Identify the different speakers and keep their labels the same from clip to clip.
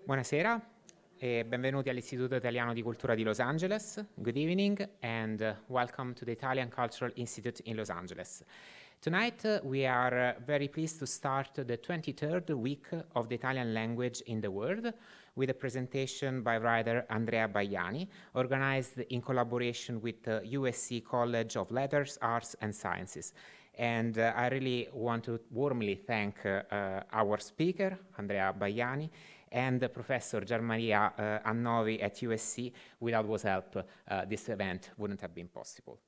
Speaker 1: Buonasera e benvenuti all'Istituto Italiano di Cultura di Los Angeles. Good evening and welcome to the Italian Cultural Institute in Los Angeles. Tonight we are very pleased to start the 23rd week of the Italian language in the world with a presentation by writer Andrea Bajani, organized in collaboration with the USC College of Letters, Arts and Sciences. And I really want to warmly thank our speaker, Andrea Bajani, and Professor Gianmaria Annovi at USC. Without whose help, this event wouldn't have been possible.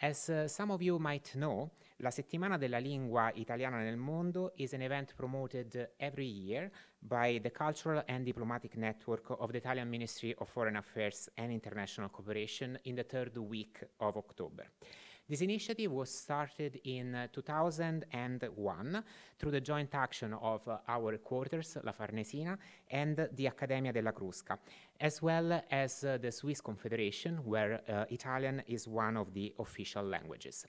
Speaker 1: As some of you might know, la Settimana della Lingua Italiana nel Mondo is an event promoted every year by the Cultural and Diplomatic Network of the Italian Ministry of Foreign Affairs and International Cooperation in the third week of October. This initiative was started in 2001 through the joint action of our headquarters, La Farnesina, and the Accademia della Crusca, as well as the Swiss Confederation, where Italian is one of the official languages.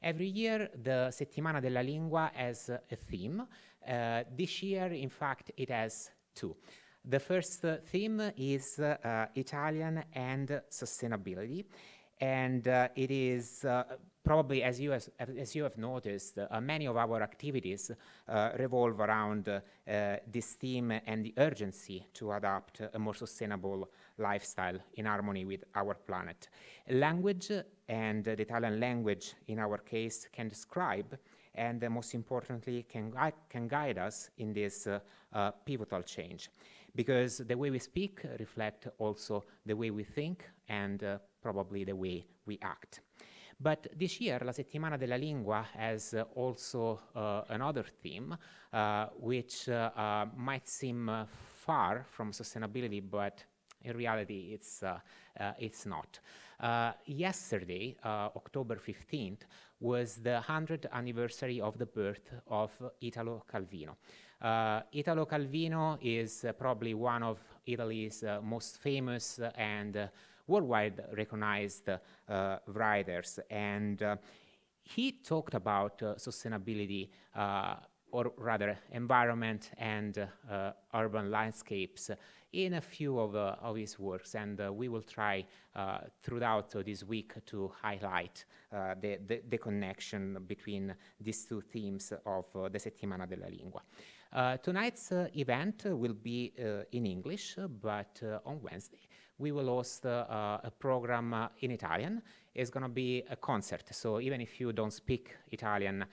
Speaker 1: Every year, the Settimana della Lingua has a theme. This year, in fact, it has two. The first theme is Italian and sustainability. And it is probably, as you have noticed, many of our activities revolve around this theme and the urgency to adopt a more sustainable lifestyle in harmony with our planet. Language, and the Italian language in our case, can describe and most importantly can guide us in this pivotal change, because the way we speak reflects also the way we think and probably the way we act. But this year, la Settimana della Lingua has also another theme, which might seem far from sustainability, but in reality, it's not. Yesterday, October 15th, was the 100th anniversary of the birth of Italo Calvino. Italo Calvino is probably one of Italy's most famous and worldwide recognized writers, and he talked about sustainability, or rather environment and urban landscapes in a few of his works, and we will try throughout this week to highlight the connection between these two themes of the Settimana della Lingua. Tonight's event will be in English, but on Wednesday we will host a program in Italian. It's going to be a concert, so even if you don't speak Italian,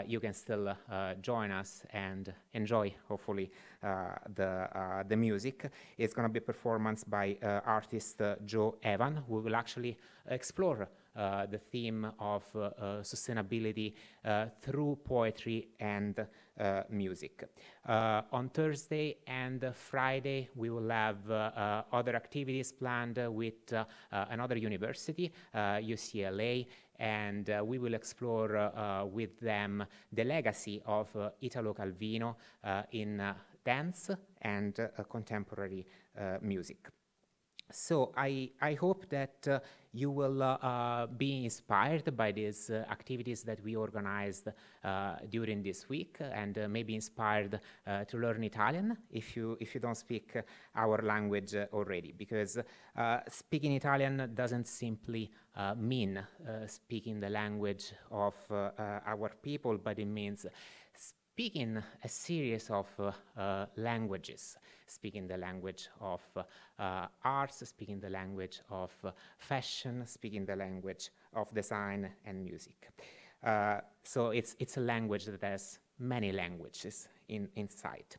Speaker 1: you can still join us and enjoy, hopefully, the music. It's going to be a performance by artist Joe Evan, who will actually explore the theme of sustainability through poetry and music. On Thursday and Friday, we will have other activities planned with another university, UCLA, and we will explore with them the legacy of Italo Calvino in dance and contemporary music. So I hope that you will be inspired by these activities that we organized during this week, and maybe inspired to learn Italian if you don't speak our language already, because speaking Italian doesn't simply mean speaking the language of our people, but it means speaking a series of languages, speaking the language of arts, speaking the language of fashion, speaking the language of design and music. So it's a language that has many languages inside.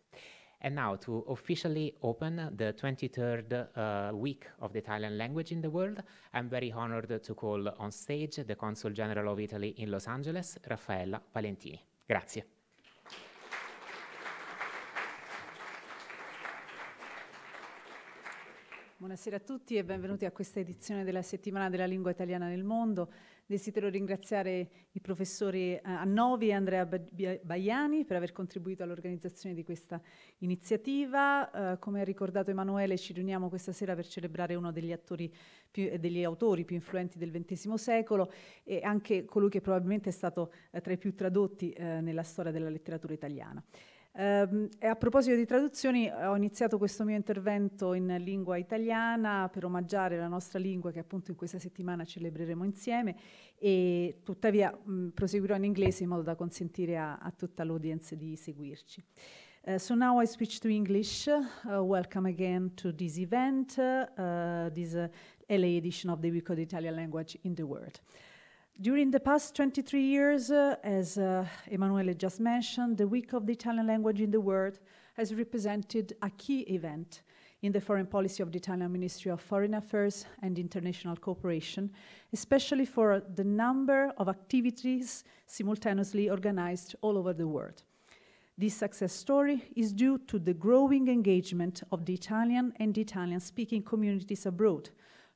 Speaker 1: And now, to officially open the 23rd week of the Italian language in the world, I'm very honored to call on stage the Consul General of Italy in Los Angeles, Raffaella Valentini. Grazie.
Speaker 2: Buonasera a tutti e benvenuti a questa edizione della Settimana della Lingua Italiana nel Mondo. Desidero ringraziare i professori Annovi e Andrea Bajani per aver contribuito all'organizzazione di questa iniziativa. Come ha ricordato Emanuele, ci riuniamo questa sera per celebrare uno degli autori più influenti del XX secolo e anche colui che probabilmente è stato tra i più tradotti nella storia della letteratura italiana. E a proposito di traduzioni, ho iniziato questo mio intervento in lingua italiana per omaggiare la nostra lingua che appunto in questa settimana celebreremo insieme, e tuttavia proseguirò in inglese in modo da consentire a tutta l'audience di seguirci. So now I switch to English. Welcome again to this event, this LA edition of the Week of the Italian Language in the World. During the past 23 years, as Emanuele just mentioned, the Week of the Italian Language in the World has represented a key event in the foreign policy of the Italian Ministry of Foreign Affairs and International Cooperation, especially for the number of activities simultaneously organized all over the world. This success story is due to the growing engagement of the Italian and Italian-speaking communities abroad,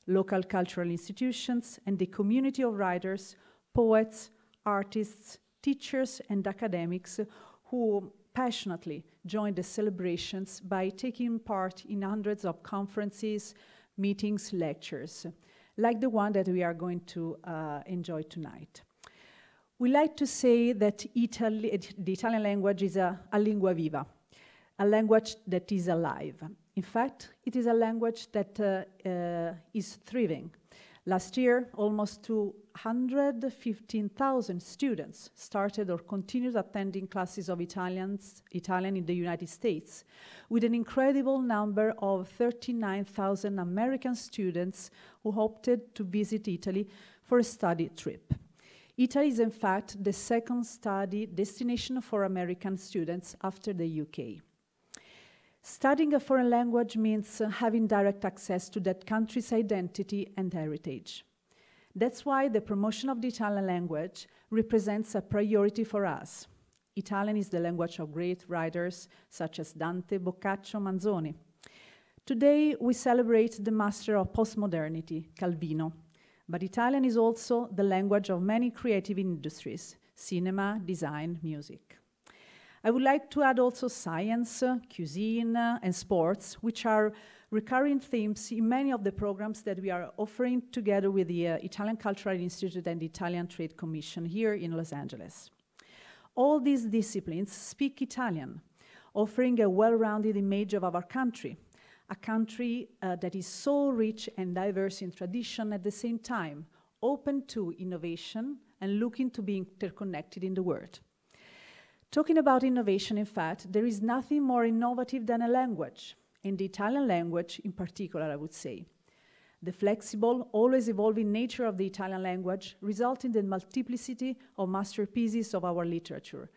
Speaker 2: local cultural institutions, and the community of writers, poets, artists, teachers, and academics who passionately joined the celebrations by taking part in hundreds of conferences, meetings, lectures, like the one that we are going to enjoy tonight. We like to say that the Italian language is a lingua viva, a language that is alive. In fact, it is a language that is thriving. Last year, almost 215,000 students started or continued attending classes of Italian in the United States, with an incredible number of 39,000 American students who opted to visit Italy for a study trip. Italy is, in fact, the second study destination for American students after the UK. Studying a foreign language means having direct access to that country's identity and heritage. That's why the promotion of the Italian language represents a priority for us. Italian is the language of great writers such as Dante, Boccaccio, Manzoni. Today, we celebrate the master of postmodernity, Calvino, but Italian is also the language of many creative industries, cinema, design, music. I would like to add also science, cuisine, and sports, which are recurring themes in many of the programs that we are offering together with the Italian Cultural Institute and the Italian Trade Commission here in Los Angeles. All these disciplines speak Italian, offering a well-rounded image of our country, a country that is so rich and diverse in tradition at the same time, open to innovation and looking to be interconnected in the world. Talking about innovation, in fact, there is nothing more innovative than a language, and the Italian language in particular, I would say. The flexible, always evolving nature of the Italian language results in the multiplicity of masterpieces of our literature,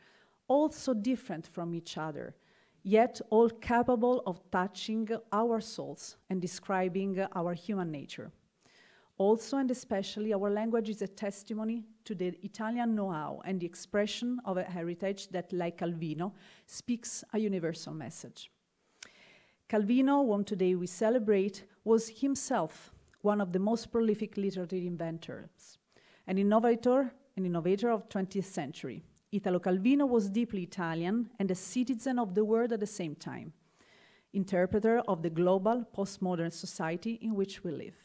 Speaker 2: all so different from each other, yet all capable of touching our souls and describing our human nature. Also and especially, our language is a testimony to the Italian know-how and the expression of a heritage that, like Calvino, speaks a universal message. Calvino, whom today we celebrate, was himself one of the most prolific literary inventors, an innovator of the 20th century. Italo Calvino was deeply Italian and a citizen of the world at the same time, interpreter of the global postmodern society in which we live.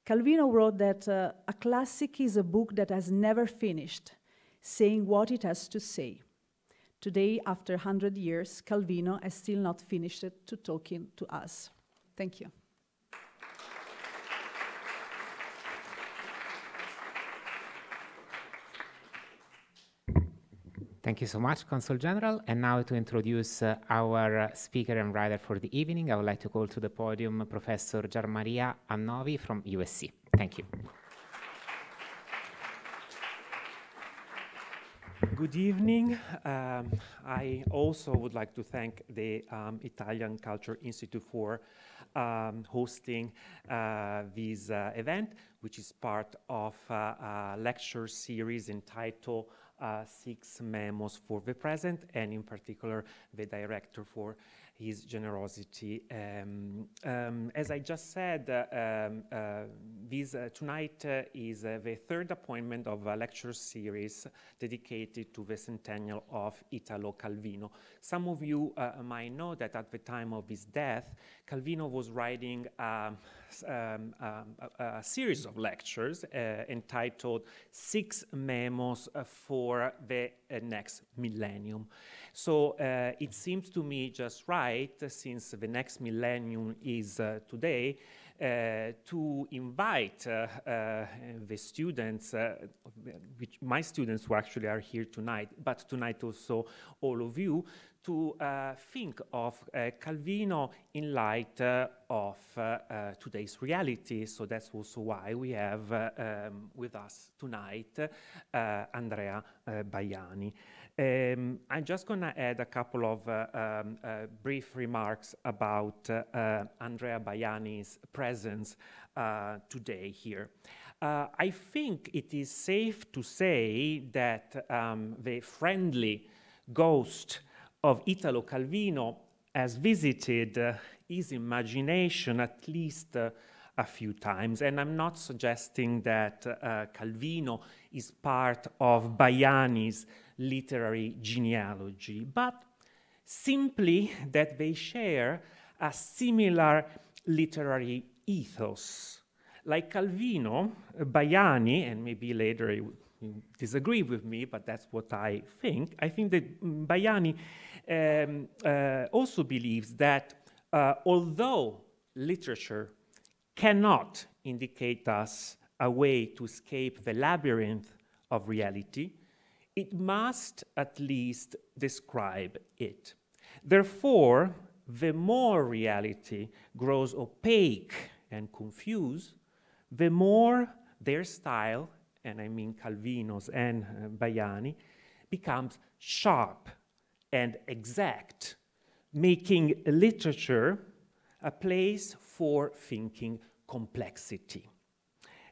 Speaker 2: Calvino wrote that a classic is a book that has never finished, saying what it has to say. Today, after 100 years, Calvino has still not finished talking to us. Thank you.
Speaker 1: Thank you so much, Consul General. And now to introduce our speaker and writer for the evening, I would like to call to the podium Professor Gianmaria Annovi from USC. Thank you.
Speaker 3: Good evening. I also would like to thank the Italian Culture Institute for hosting this event, which is part of a lecture series entitled 6 Memos for the Present, and in particular the director for his generosity. As I just said, tonight is the third appointment of a lecture series dedicated to the centennial of Italo Calvino. Some of you might know that at the time of his death, Calvino was writing a series of lectures entitled 6 Memos for the Next Millennium. So it seems to me just right, since the next millennium is today, to invite the students, my students who actually are here tonight, but tonight also all of you, to think of Calvino in light of today's reality. So that's also why we have with us tonight Andrea Bajani. I'm just going to add a couple of brief remarks about Andrea Bajani's presence today here. I think it is safe to say that the friendly ghost of Italo Calvino has visited his imagination at least a few times, and I'm not suggesting that Calvino is part of Bajani's literary genealogy, but simply that they share a similar literary ethos. Like Calvino, Bajani, and maybe later you disagree with me, but that's what I think that Bajani also believes that although literature cannot indicate us a way to escape the labyrinth of reality, it must at least describe it. Therefore, the more reality grows opaque and confused, the more their style, and I mean Calvino's and Bajani, becomes sharp and exact, making literature a place for thinking complexity.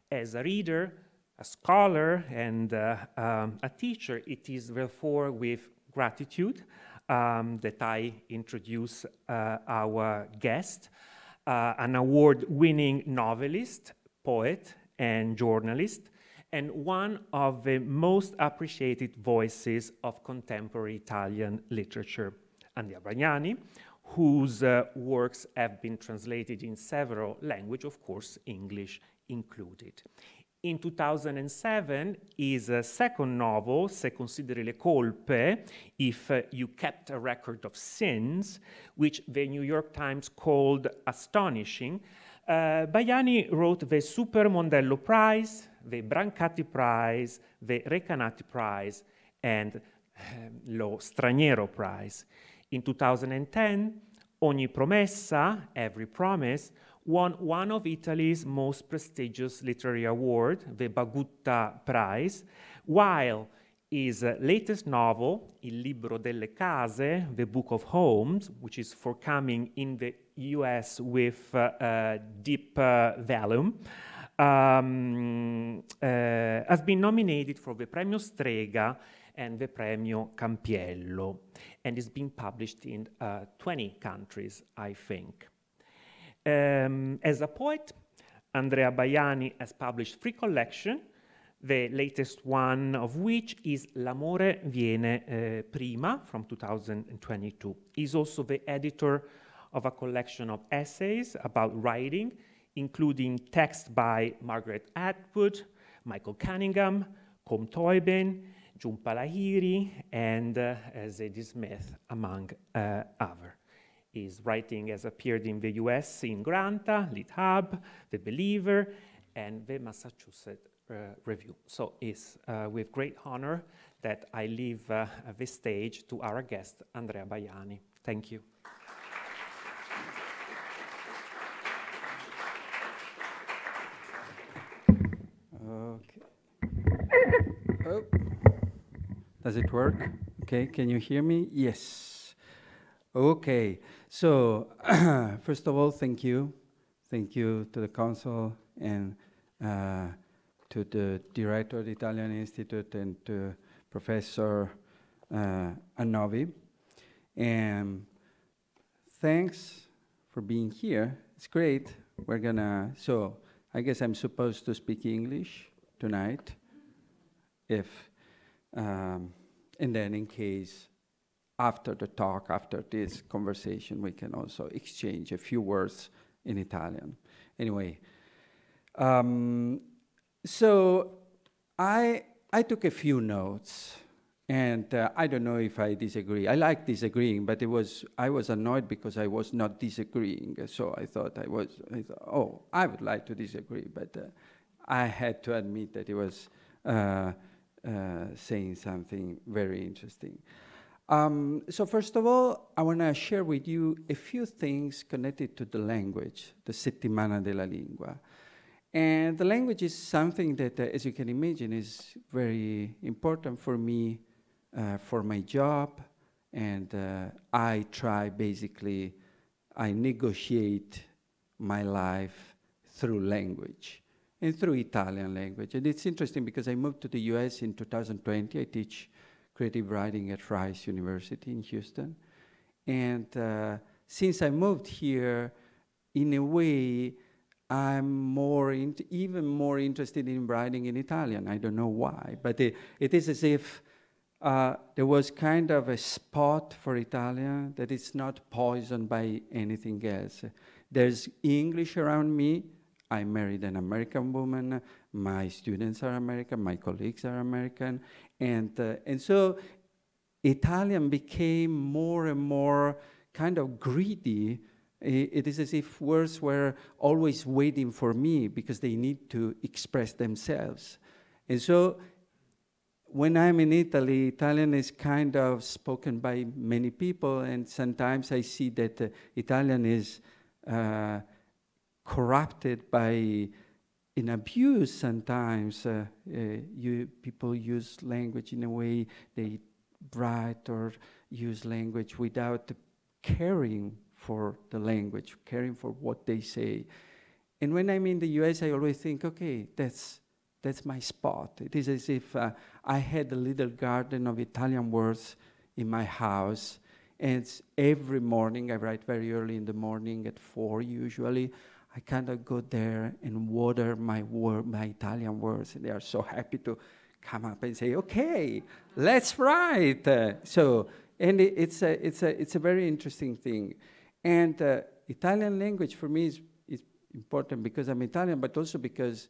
Speaker 3: As a reader, a scholar, and a teacher, it is therefore with gratitude that I introduce our guest, an award-winning novelist, poet, and journalist, and one of the most appreciated voices of contemporary Italian literature, Andrea Bajani, whose works have been translated in several languages, of course, English included. In 2007, his second novel, Se consideri le colpe, If You Kept a Record of Sins, which the New York Times called astonishing, Bajani wrote the Super Mondello Prize, the Brancati Prize, the Recanati Prize, and lo Straniero Prize. In 2010, Ogni Promessa, Every Promise, won one of Italy's most prestigious literary awards, the Bagutta Prize, while his latest novel, Il Libro delle Case, The Book of Homes, which is forthcoming in the US with deep volume, has been nominated for the Premio Strega and the Premio Campiello, and is being published in 20 countries, I think. As a poet, Andrea Bajani has published 3 collections, the latest one of which is L'amore viene prima, from 2022. He's also the editor of a collection of essays about writing, including texts by Margaret Atwood, Michael Cunningham, Colm Tóibín, Jhumpa Lahiri, and Zadie Smith, among others. His writing has appeared in the US in Granta, Lit Hub, The Believer, and the Massachusetts Review. So it's with great honor that I leave the stage to our guest, Andrea Bajani. Thank you.
Speaker 4: Okay. Oh. Does it work? Okay, can you hear me? Yes. Okay, so first of all, thank you. Thank you to the Council and to the Director of the Italian Institute and to Professor Annovi. And thanks for being here. It's great. We're gonna, so I guess I'm supposed to speak English tonight. If, and then in case after the talk, after this conversation, we can also exchange a few words in Italian. Anyway, so I took a few notes, and I don't know if I disagree. I like disagreeing, but I was annoyed because I was not disagreeing. So I thought, oh, I would like to disagree, but I had to admit that it was saying something very interesting. So first of all, I want to share with you a few things connected to the language, the settimana della lingua. And the language is something that, as you can imagine, is very important for me, for my job. And I negotiate my life through language and through Italian language. And it's interesting because I moved to the US in 2020. I teach creative writing at Rice University in Houston. And since I moved here, in a way, I'm even more interested in writing in Italian. I don't know why, but it is as if there was kind of a spot for Italian that is not poisoned by anything else. There's English around me. I married an American woman. My students are American. My colleagues are American. And so Italian became more and more kind of greedy. It is as if words were always waiting for me because they need to express themselves. And so when I'm in Italy, Italian is kind of spoken by many people, and sometimes I see that Italian is corrupted by an abuse sometimes. People use language in a way they write or use language without caring for the language, caring for what they say. And when I'm in the US, I always think, okay, that's my spot. It is as if I had a little garden of Italian words in my house, and every morning, I write very early in the morning at 4 usually, I kind of go there and water my Italian words, and they are so happy to come up and say, okay, let's write. And it's a very interesting thing. And Italian language for me is important because I'm Italian, but also because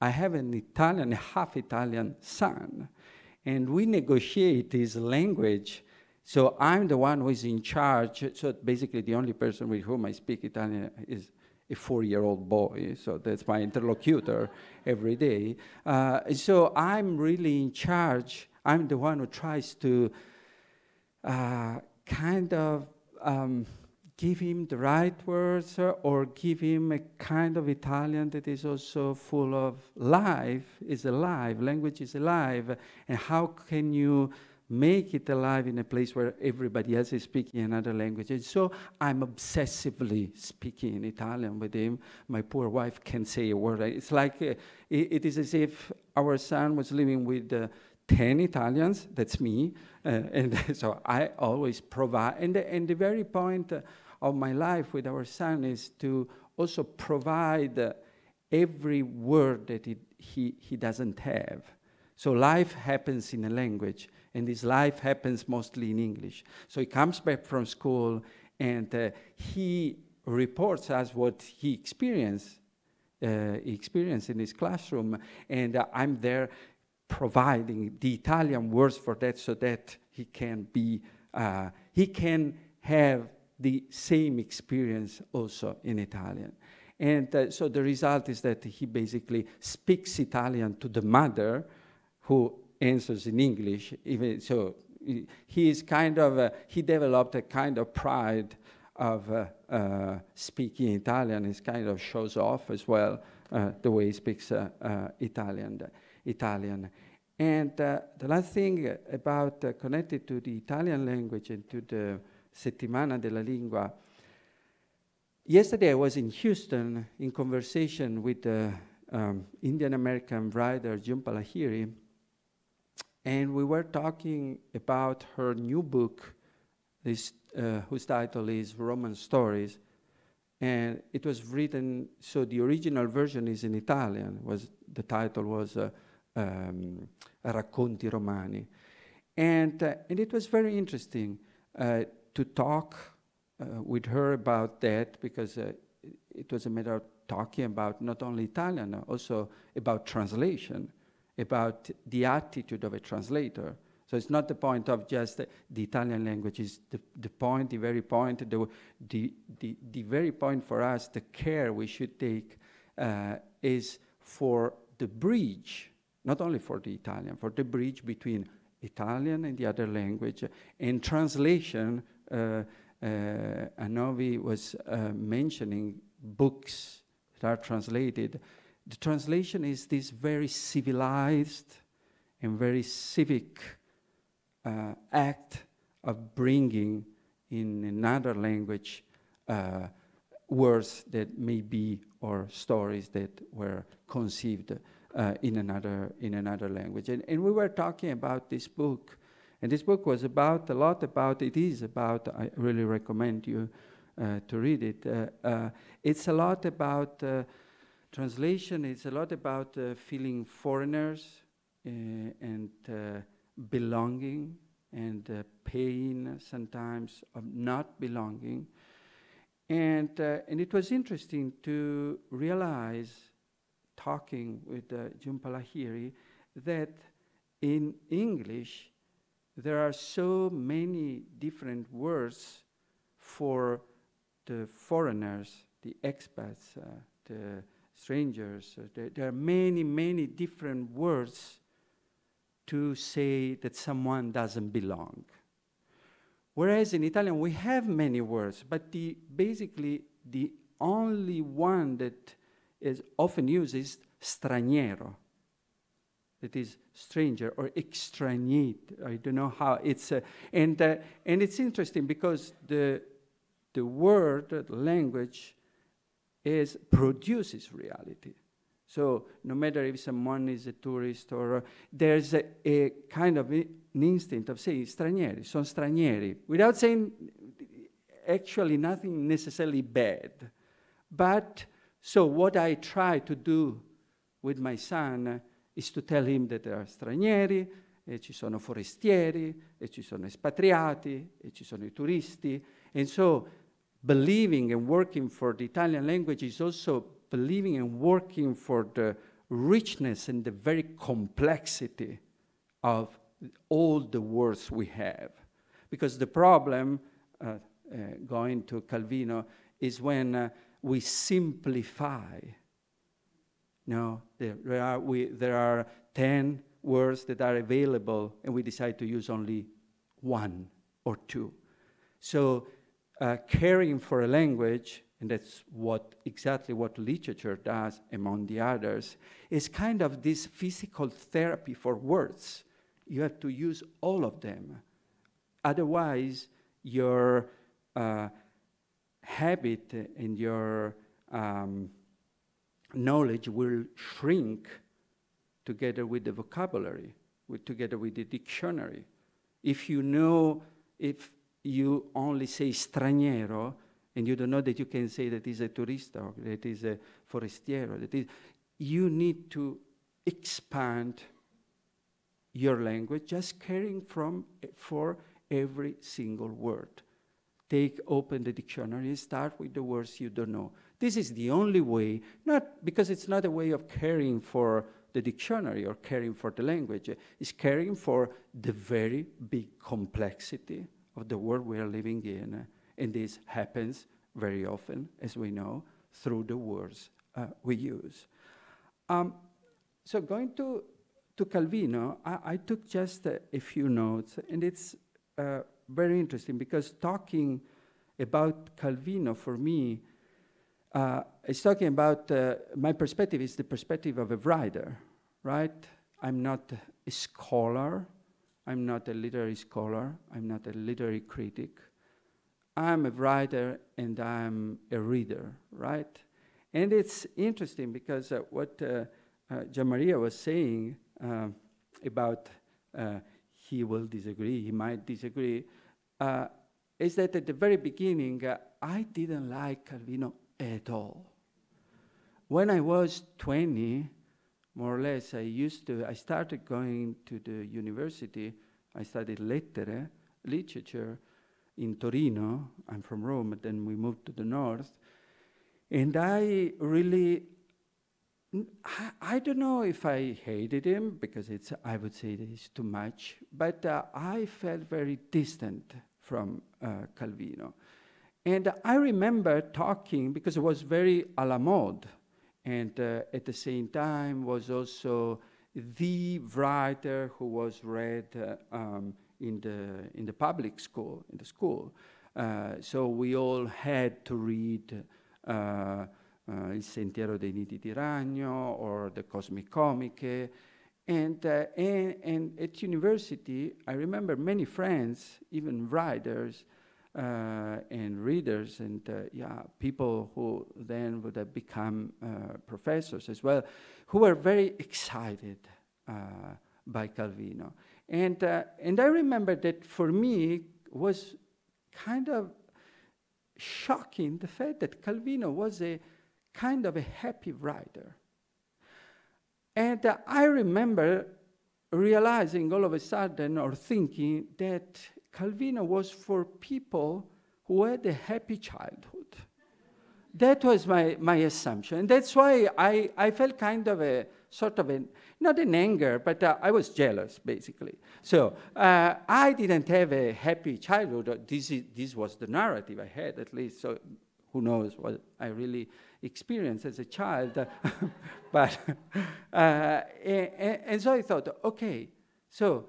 Speaker 4: I have an Italian, half Italian son. And we negotiate his language. So I'm the one who is in charge. So basically the only person with whom I speak Italian is a 4-year-old boy. So that's my interlocutor every day. So I'm really in charge. I'm the one who tries to kind of give him the right words or give him a kind of Italian that is also full of life, is alive, language is alive, and how can you make it alive in a place where everybody else is speaking another language? And so I'm obsessively speaking in Italian with him. My poor wife can't say a word. It's like, it is as if our son was living with 10 Italians, that's me, and so I always provide, and the very point of my life with our son is to also provide every word that he doesn't have. So life happens in a language, and this life happens mostly in English. So he comes back from school, and he reports us what he experienced in his classroom, and I'm there providing the Italian words for that so that he can have the same experience also in Italian. And so the result is that he basically speaks Italian to the mother, who answers in English. Even so, he is kind of, he developed a kind of pride of speaking Italian. He kind of shows off as well the way he speaks Italian. And the last thing about connected to the Italian language and to the Settimana della Lingua. Yesterday I was in Houston in conversation with the Indian-American writer Jhumpa Lahiri, and we were talking about her new book, whose title is Roman Stories, and it was written, so the original version is in Italian, the title was Racconti Romani. And it was very interesting to talk with her about that, because it was a matter of talking about not only Italian, also about translation, about the attitude of a translator. So it's not the point of just the Italian language, it's the point, the very point, the very point for us, the care we should take is for the bridge, not only for the Italian, for the bridge between Italian and the other language. In translation, 𝐼𝐿𝐵𝒆𝒎𝒐𝒔 was mentioning books that are translated. The translation is this very civilized and very civic act of bringing in another language words that may be, or stories that were conceived in another language. And we were talking about this book, and this book was about, I really recommend you to read it. It's a lot about translation, it's a lot about feeling foreigners and belonging and pain sometimes of not belonging. And it was interesting to realize, talking with Jhumpa Lahiri, that in English there are so many different words for the foreigners, the expats, the strangers. There are many, many different words to say that someone doesn't belong. Whereas in Italian we have many words, but basically the only one that is often used is straniero. That is stranger or extrañito. I don't know how it's, and it's interesting because the word, the language, produces reality. So no matter if someone is a tourist or there's a kind of an instinct of saying stranieri, sono stranieri, without saying actually nothing necessarily bad. But so what I try to do with my son is to tell him that there are stranieri, e ci sono forestieri, e ci sono espatriati, e ci sono I turisti. And so believing and working for the Italian language is also believing and working for the richness and the very complexity of all the words we have. Because the problem, going to Calvino, is when we simplify. No, there are 10 words that are available, and we decide to use only 1 or 2. So caring for a language, and that's exactly what literature does among the others, is kind of this physical therapy for words. You have to use all of them. Otherwise, your habit and your knowledge will shrink together with the vocabulary, together with the dictionary. If you only say straniero, and you don't know that you can say that is a turista, or that is a forestiero, you need to expand your language, just caring for every single word. Open the dictionary and start with the words you don't know. This is the only way, not because it's not a way of caring for the dictionary or caring for the language, it's caring for the very big complexity of the world we are living in. And this happens very often, as we know, through the words we use. So going to Calvino, I took just a few notes, and it's very interesting because talking about Calvino for me, it's talking about my perspective is the perspective of a writer, right? I'm not a scholar. I'm not a literary scholar. I'm not a literary critic. I'm a writer and I'm a reader, right? And it's interesting because what Gianmaria was saying about he will disagree, he might disagree, is that at the very beginning, I didn't like Calvino at all. When I was 20, more or less, I started going to the university. I studied literature in Torino. I'm from Rome, but then we moved to the north. And I really, I don't know if I hated him, because I would say that it's too much, but I felt very distant from Calvino. And I remember talking, because it was very à la mode, and at the same time was also the writer who was read in the public school, in the school. So we all had to read Il Sentiero dei Nidi di Ragno or the 𝐭𝐚𝐥𝐸 𝐂𝐚𝐥𝐸. And at university, I remember many friends, even writers and readers, and people who then would have become professors as well, who were very excited by Calvino. And I remember that for me was kind of shocking the fact that Calvino was a kind of a happy writer. And I remember realizing all of a sudden, or thinking, that Calvino was for people who had a happy childhood. That was my assumption. And that's why I felt kind of a sort of not an anger, but I was jealous, basically. So I didn't have a happy childhood. This was the narrative I had, at least. So who knows what I really experienced as a child. But and so I thought, okay, so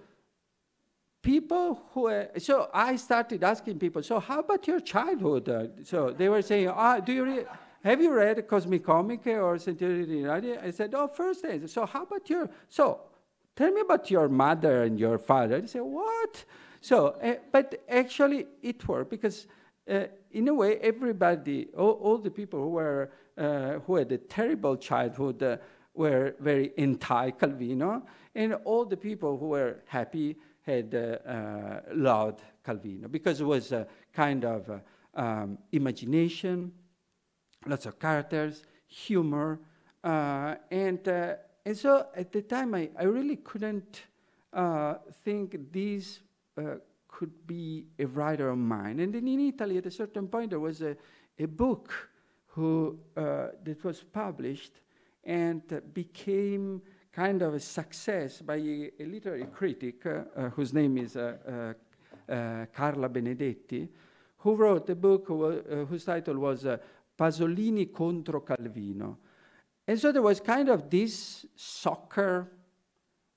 Speaker 4: people who so I started asking people, so how about your childhood? So they were saying, do you have you read 𝐭𝐴𝐴 𝐂𝐚𝐥𝐸 or Centennial? I said, first day. So how about tell me about your mother and your father. They said, what? So, but actually it worked, because in a way, everybody, all the people who had a terrible childhood were very anti-Calvino, and all the people who were happy had loved Calvino, because it was a kind of imagination, lots of characters, humor, and so at the time I really couldn't think this could be a writer of mine. And then in Italy, at a certain point, there was a book that was published and became kind of a success by a literary critic whose name is Carla Benedetti, who wrote a book whose title was Pasolini contro Calvino. And so there was kind of this soccer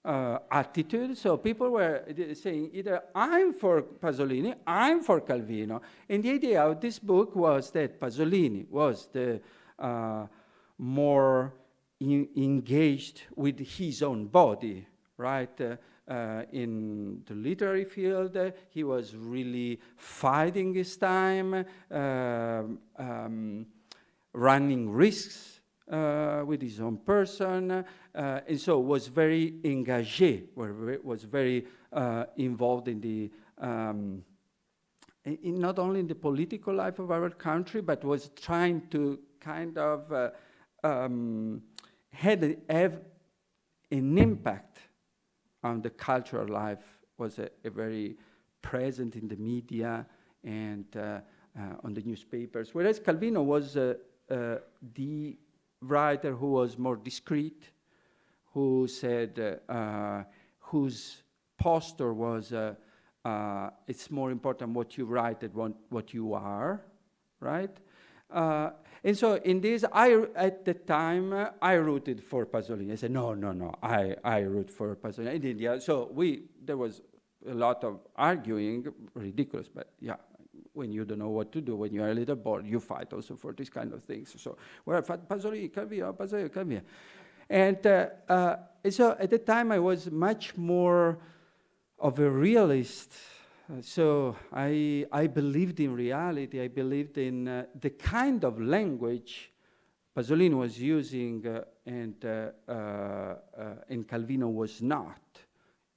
Speaker 4: attitude. So people were saying either I'm for Pasolini, I'm for Calvino. And the idea of this book was that Pasolini was the more engaged with his own body, right? In the literary field, he was really fighting his time, running risks with his own person, and so was very engagé, was very involved in the not only in the political life of our country, but was trying to kind of have an impact on the cultural life, was a very present in the media and on the newspapers. Whereas Calvino was the writer who was more discreet, who said, whose posture was, it's more important what you write than what you are, right? And so in this, at the time, I rooted for Pasolini. I said, no, I root for Pasolini. In India, so there was a lot of arguing, ridiculous, but yeah, when you don't know what to do, when you are a little bored, you fight also for these kind of things. So, well, Pasolini, Calvino. And so at the time, I was much more of a realist. So I believed in reality. I believed in the kind of language Pasolini was using, and Calvino was not,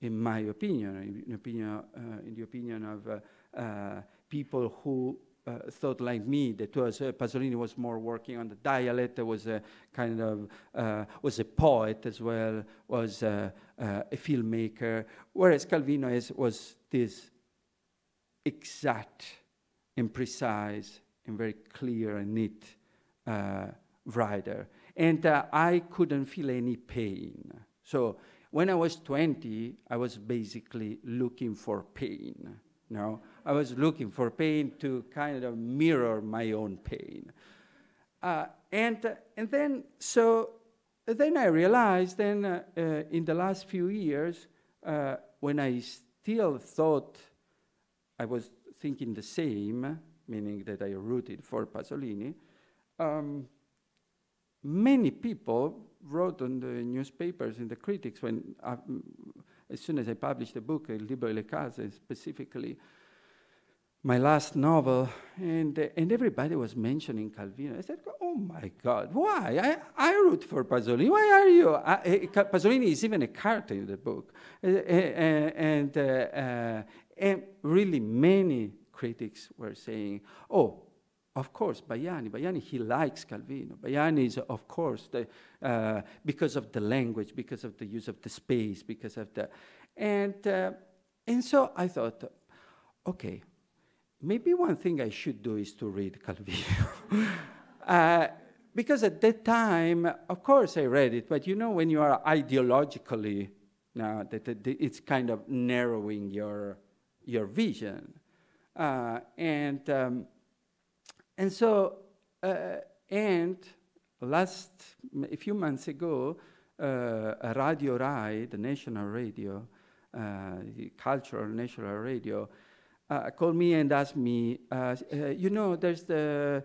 Speaker 4: in my opinion, in the opinion of people who thought like me, that Pasolini was more working on the dialect, was a kind of, was a poet as well, was a filmmaker, whereas Calvino was this exact and precise and very clear and neat writer. And I couldn't feel any pain. So when I was 20, I was basically looking for pain. No, I was looking for pain to kind of mirror my own pain. And then I realized then in the last few years, when I still thought I was thinking the same, meaning that I rooted for Pasolini, many people wrote on the newspapers, in the critics, when as soon as I published the book, 𝐈𝒊𝒙 𝐂𝐚𝐥𝐸, specifically my last novel, and everybody was mentioning Calvino. I said, oh my God, why? I root for Pasolini. Why are you? Pasolini is even a character in the book. And really many critics were saying, oh, of course, Bajani, he likes Calvino. Bajani is, of course, because of the language, because of the use of the space, because of the... And so I thought, okay, maybe one thing I should do is to read Calvino. Because at that time, of course I read it, but you know when you are ideologically, it's kind of narrowing your vision. And so, a few months ago, Radio Rai, the national radio, the cultural national radio, called me and asked me, you know, there's the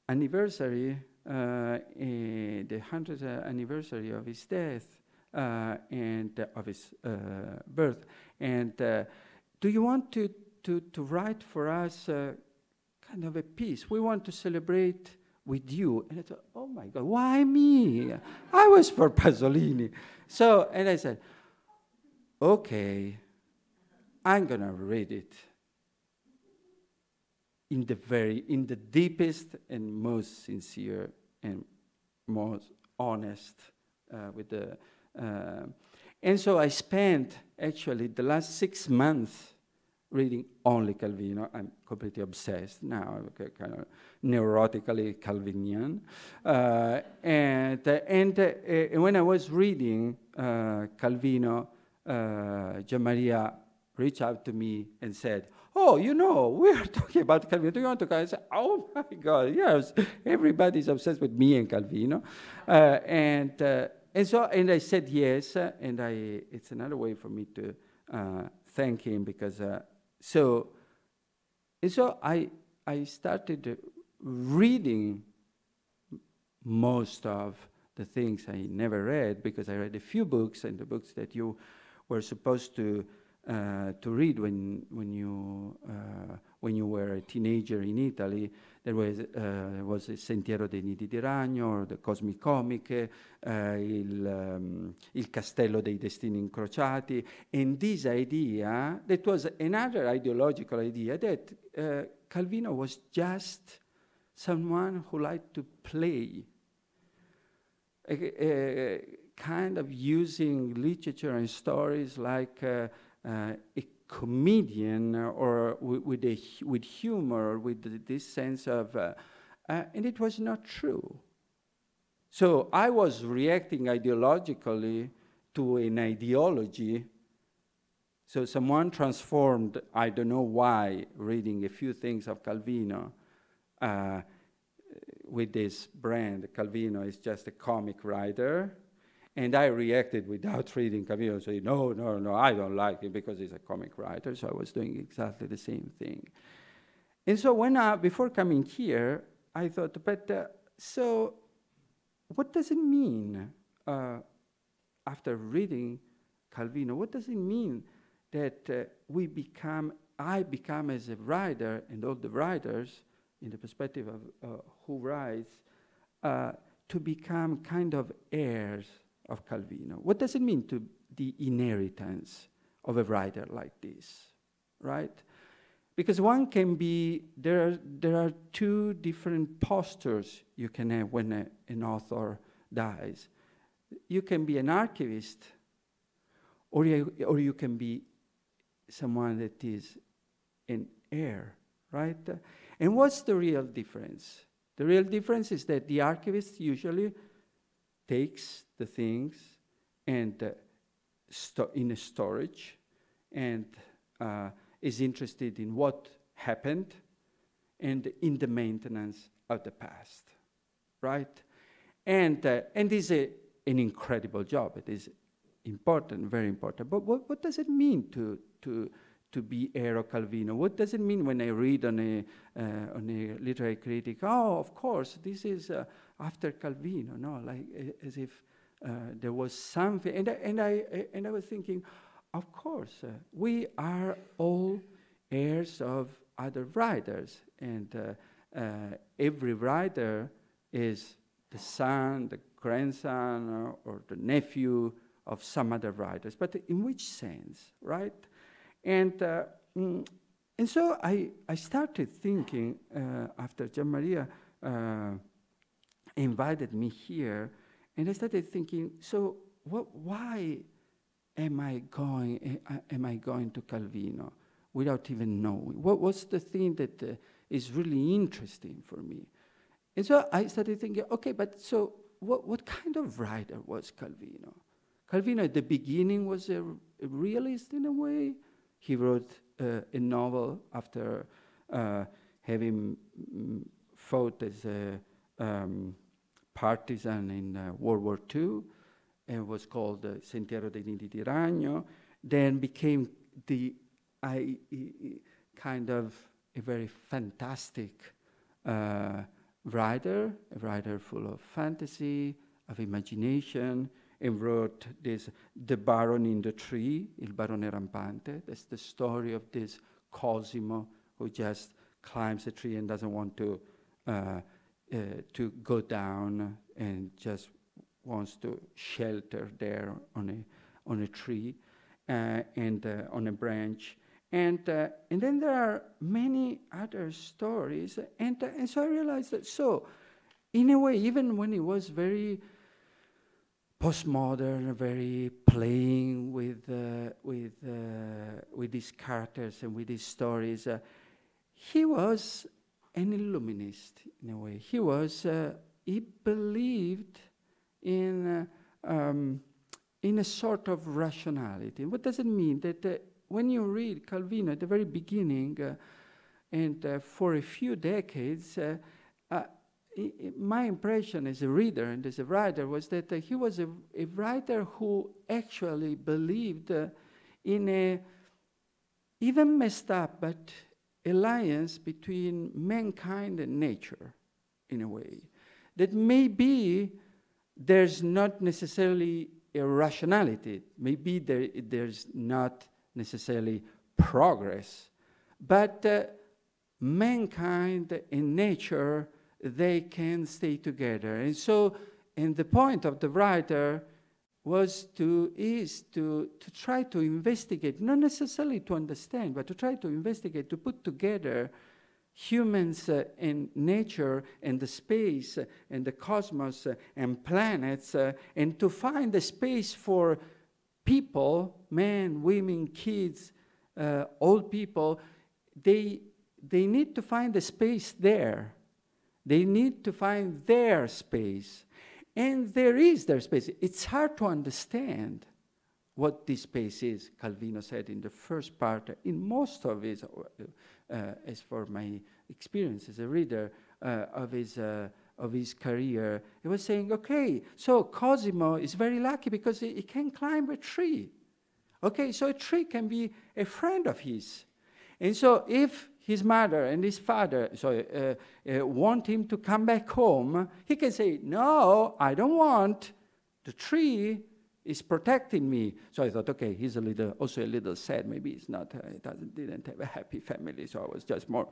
Speaker 4: anniversary, the 100th anniversary of his death and of his birth, and do you want to write for us kind of a piece? We want to celebrate with you. And I thought, oh my God, why me? I was for Pasolini. So, and I said, okay, I'm gonna read it in the deepest and most sincere and most honest with the, and so I spent actually the last 6 months reading only Calvino. I'm completely obsessed now, kind of neurotically Calvinian. And when I was reading Calvino, Gianmaria reached out to me and said, oh, you know, we are talking about Calvino. Do you want to come? I said, oh my God, yes, everybody's obsessed with me and Calvino. And I said yes, and it's another way for me to thank him because so I started reading most of the things I never read because I read a few books, and the books that you were supposed to read when you were a teenager in Italy. There was il Sentiero dei Nidi di Ragno, or the Cosmi Comiche, il Castello dei Destini Incrociati, and this idea, that was another ideological idea, that Calvino was just someone who liked to play, kind of using literature and stories like a comedian, or with humor, with this sense of, and it was not true. So I was reacting ideologically to an ideology. So someone transformed, I don't know why, reading a few things of Calvino with this brand. Calvino is just a comic writer. And I reacted without reading Calvino, saying, no, I don't like it because he's a comic writer. So I was doing exactly the same thing. And so before coming here, I thought, but so what does it mean after reading Calvino? What does it mean that I become as a writer, and all the writers, in the perspective of who writes, to become kind of heirs of Calvino? What does it mean to the inheritance of a writer like this, right? Because one can be, there are two different postures you can have when an author dies. You can be an archivist, or you can be someone that is an heir, right? And what's the real difference? The real difference is that the archivist usually takes the things and in a storage and is interested in what happened and in the maintenance of the past, right? And this is an incredible job. It is important, very important. But what does it mean to be Italo Calvino? What does it mean when I read on a literary critic, oh, of course, this is after Calvino, no? Like as if there was something. And I was thinking, of course, we are all heirs of other writers, and every writer is the son, the grandson, or the nephew of some other writers. But in which sense, right? And so I started thinking after Gianmaria invited me here, and I started thinking, so why am I going to Calvino without even knowing? What's the thing that is really interesting for me? And so I started thinking, okay, but so what kind of writer was Calvino? Calvino at the beginning was a realist in a way. He wrote a novel after having fought as a partisan in World War II. It was called Sentiero dei Nidi di Ragno. Then became kind of a very fantastic writer, a writer full of fantasy, of imagination, and wrote this, The Baron in the Tree, Il Barone Rampante. That's the story of this Cosimo who just climbs a tree and doesn't want to go down and just wants to shelter there on a tree and on a branch. And then there are many other stories. And so I realized that, so in a way, even when he was very postmodern, very playing with these characters and with these stories, he was an illuminist in a way. He believed in a sort of rationality. What does it mean? That when you read Calvino at the very beginning, and for a few decades, my impression as a reader and as a writer was that he was a writer who actually believed in a even messed up but alliance between mankind and nature, in a way. That maybe there's not necessarily a rationality, maybe there's not necessarily progress, but mankind and nature, they can stay together. And so, and the point of the writer is to try to investigate, not necessarily to understand, but to try to investigate, to put together humans and nature and the space and the cosmos and planets, and to find a space for people, men, women, kids, old people. They need to find a space there. They need to find their space. And there is their space. It's hard to understand what this space is, Calvino said in the first part. In most of his, as for my experience as a reader of his career, he was saying, okay, so Cosimo is very lucky because he can climb a tree. Okay, so a tree can be a friend of his. And so if his mother and his father want him to come back home, he can say, no, I don't want. The tree is protecting me. So I thought, okay, he's also a little sad. Maybe it's not, didn't have a happy family. So I was just more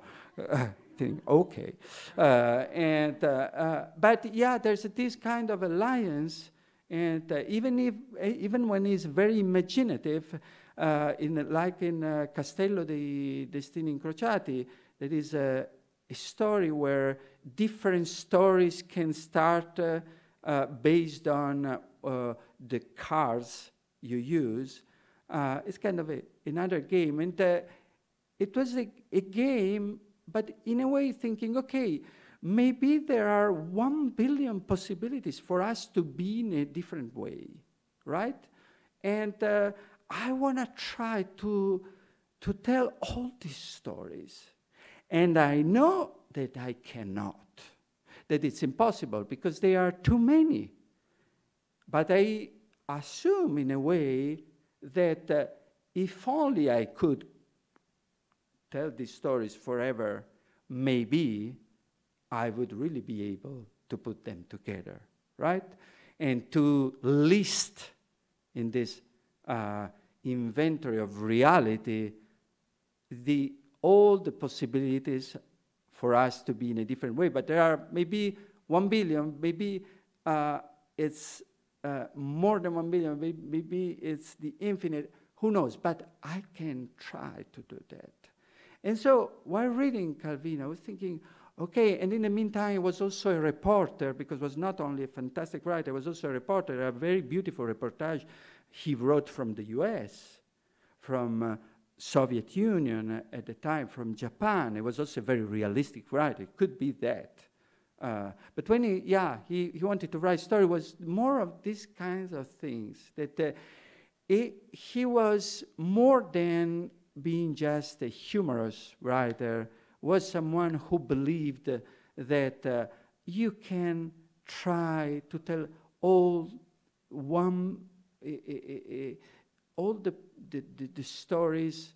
Speaker 4: thinking, okay. But yeah, there's this kind of alliance. And even when he's very imaginative, like in Castello dei Destini Incrociati, there is a story where different stories can start based on the cards you use. It's kind of another game. And it was a game, but in a way thinking, okay, maybe there are 1 billion possibilities for us to be in a different way, right? And I want to try to tell all these stories. And I know that I cannot, that it's impossible because there are too many. But I assume in a way that if only I could tell these stories forever, maybe I would really be able to put them together, right? And to list in this inventory of reality all the possibilities for us to be in a different way. But there are maybe 1 billion, maybe it's more than 1 billion, maybe it's the infinite, who knows? But I can try to do that. And so while reading Calvino, I was thinking, okay, and in the meantime, I was also a reporter, because he was not only a fantastic writer, he was also a reporter, a very beautiful reportage he wrote from the US, from Soviet Union at the time, from Japan. It was also a very realistic writer. It could be that. But when he wanted to write story, was more of these kinds of things, that he was more than being just a humorous writer, was someone who believed that you can try to tell all the stories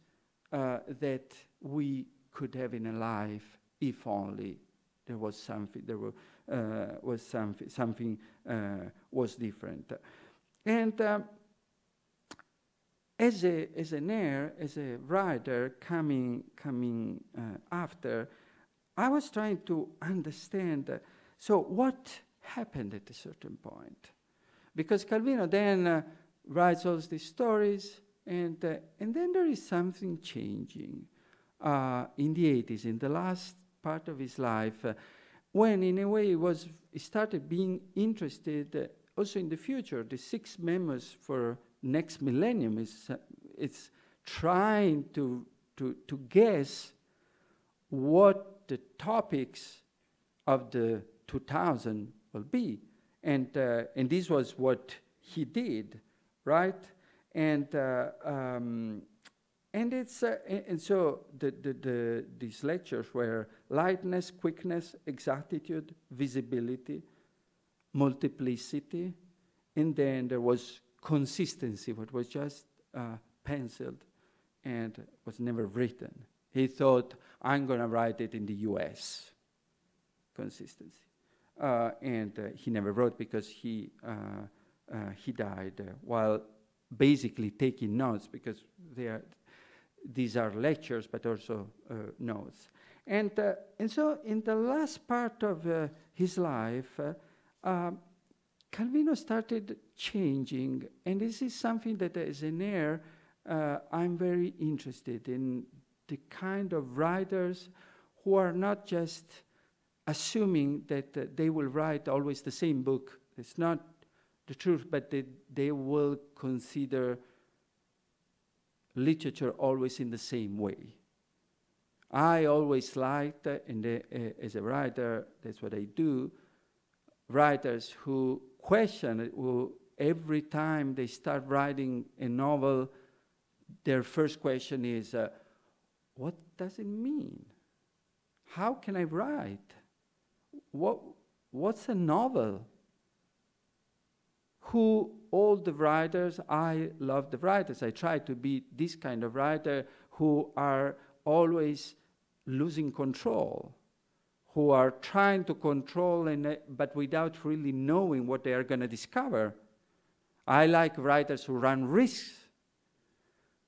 Speaker 4: that we could have in a life, if only there was something, something was different. And as an heir, as a writer coming after, I was trying to understand, so what happened at a certain point? Because Calvino then writes all these stories, and then there is something changing in the 80s, in the last part of his life, when in a way he started being interested also in the future. The 6 memos for next millennium it's trying to guess what the topics of the 2000 will be, and this was what he did, right? And so these lectures were lightness, quickness, exactitude, visibility, multiplicity, and then there was consistency, what was just penciled and was never written. He thought, I'm going to write it in the US, consistency. And he never wrote because he died while basically taking notes, because these are lectures, but also notes. And so in the last part of his life, Calvino started changing, and this is something that as an heir, I'm very interested in, the kind of writers who are not just assuming that they will write always the same book. It's not the truth, but they will consider literature always in the same way. I always liked, as a writer, that's what I do, writers who question, who every time they start writing a novel, their first question is, what does it mean? How can I write? What's a novel? All the writers, I love the writers. I try to be this kind of writer who are always losing control, who are trying to control, but without really knowing what they are going to discover. I like writers who run risks.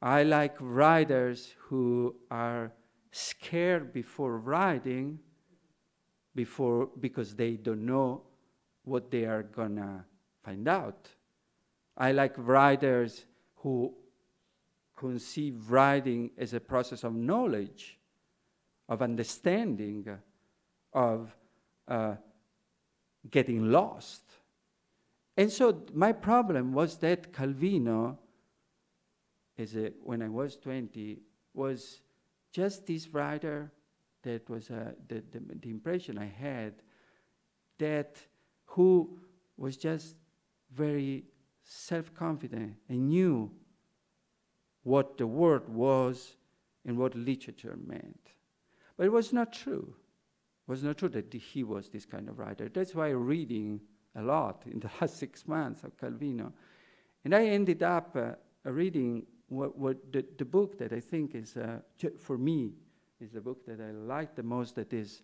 Speaker 4: I like writers who are scared before writing, because they don't know what they are going to find out. I like writers who conceive writing as a process of knowledge, of understanding, of getting lost. And so my problem was that Calvino, when I was 20, was just this writer that was the impression I had, that who was just very self-confident and knew what the word was and what literature meant. But it was not true. It was not true that he was this kind of writer. That's why reading a lot in the last 6 months of Calvino. And I ended up reading what the book that I think is, for me, is the book that I like the most, that is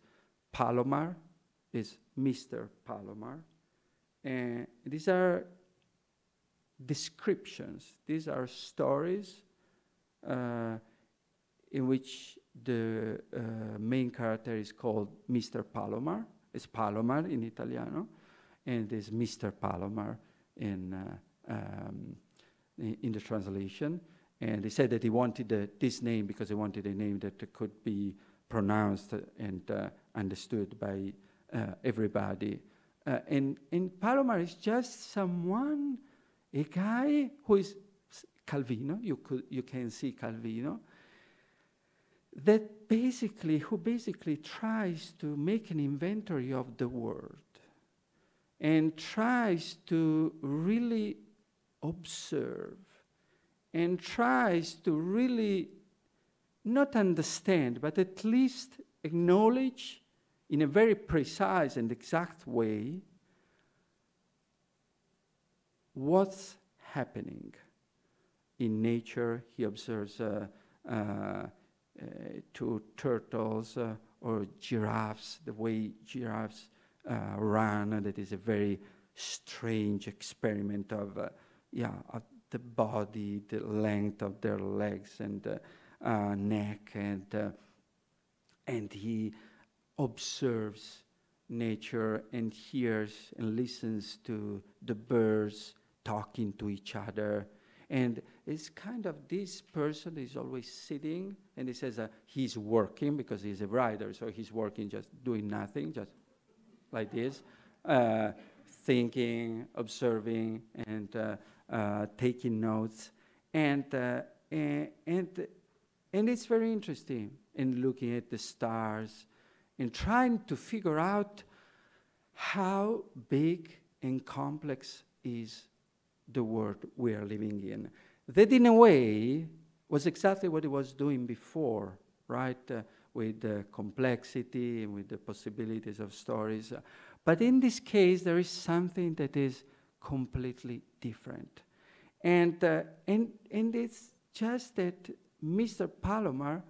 Speaker 4: Palomar, is Mr. Palomar. And these are descriptions. These are stories in which the main character is called Mr. Palomar. It's Palomar in Italiano, and there's Mr. Palomar in the translation. And he said that he wanted this name because he wanted a name that could be pronounced and understood by everybody. And Palomar is just someone, a guy who is Calvino, you can see Calvino, who basically tries to make an inventory of the world and tries to really observe and tries to really not understand, but at least acknowledge in a very precise and exact way what's happening in nature. He observes 2 turtles or giraffes, the way giraffes run. That is a very strange experiment of the body, the length of their legs and neck, and he observes nature and hears and listens to the birds talking to each other. And it's kind of this person is always sitting, and he says he's working because he's a writer, so he's working just doing nothing, just like this, thinking, observing, and taking notes. And it's very interesting in looking at the stars and trying to figure out how big and complex is the world we are living in. That, in a way, was exactly what he was doing before, right? With the complexity and with the possibilities of stories. But in this case, there is something that is completely different. And it's just that Mr. Palomar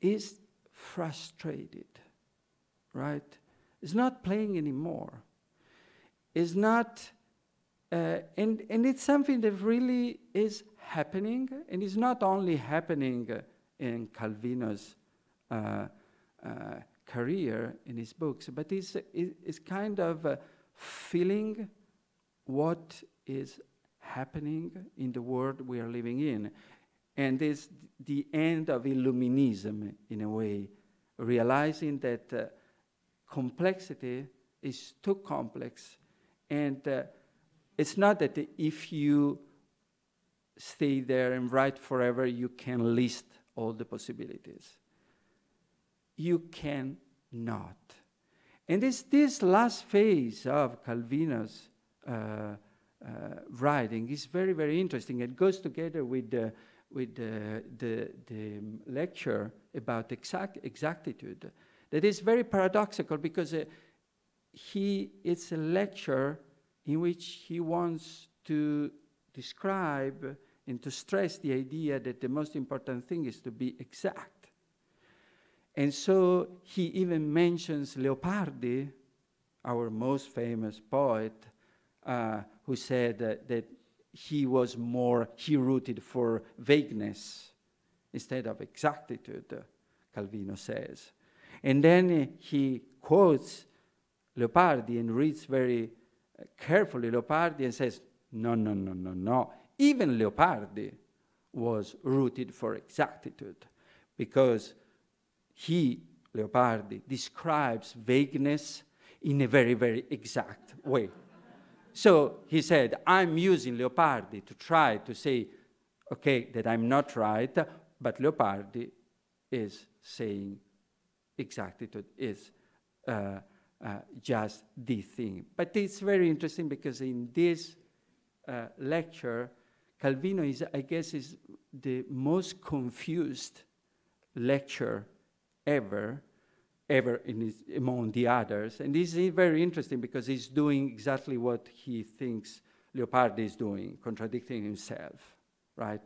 Speaker 4: is frustrated, right? He's not playing anymore. It's not, and it's something that really is happening, and it's not only happening in Calvino's career, in his books, but it's kind of feeling what is happening in the world we are living in. And it's the end of Illuminism, in a way, realizing that complexity is too complex, and it's not that if you stay there and write forever, you can list all the possibilities. You cannot. And it's this last phase of Calvino's writing is very, very interesting. It goes together with the lecture about exactitude. That is very paradoxical because it's a lecture in which he wants to describe and to stress the idea that the most important thing is to be exact. And so he even mentions Leopardi, our most famous poet, who said that he rooted for vagueness instead of exactitude, Calvino says. And then he quotes Leopardi and reads very carefully Leopardi and says, no. Even Leopardi was rooted for exactitude because Leopardi, describes vagueness in a very, very exact way. So he said, I'm using Leopardi to try to say, okay, that I'm not right, but Leopardi is saying exactitude is just the thing. But it's very interesting because in this lecture, Calvino is, I guess, is the most confused lecture ever among the others. And this is very interesting because he's doing exactly what he thinks Leopardi is doing, contradicting himself, right?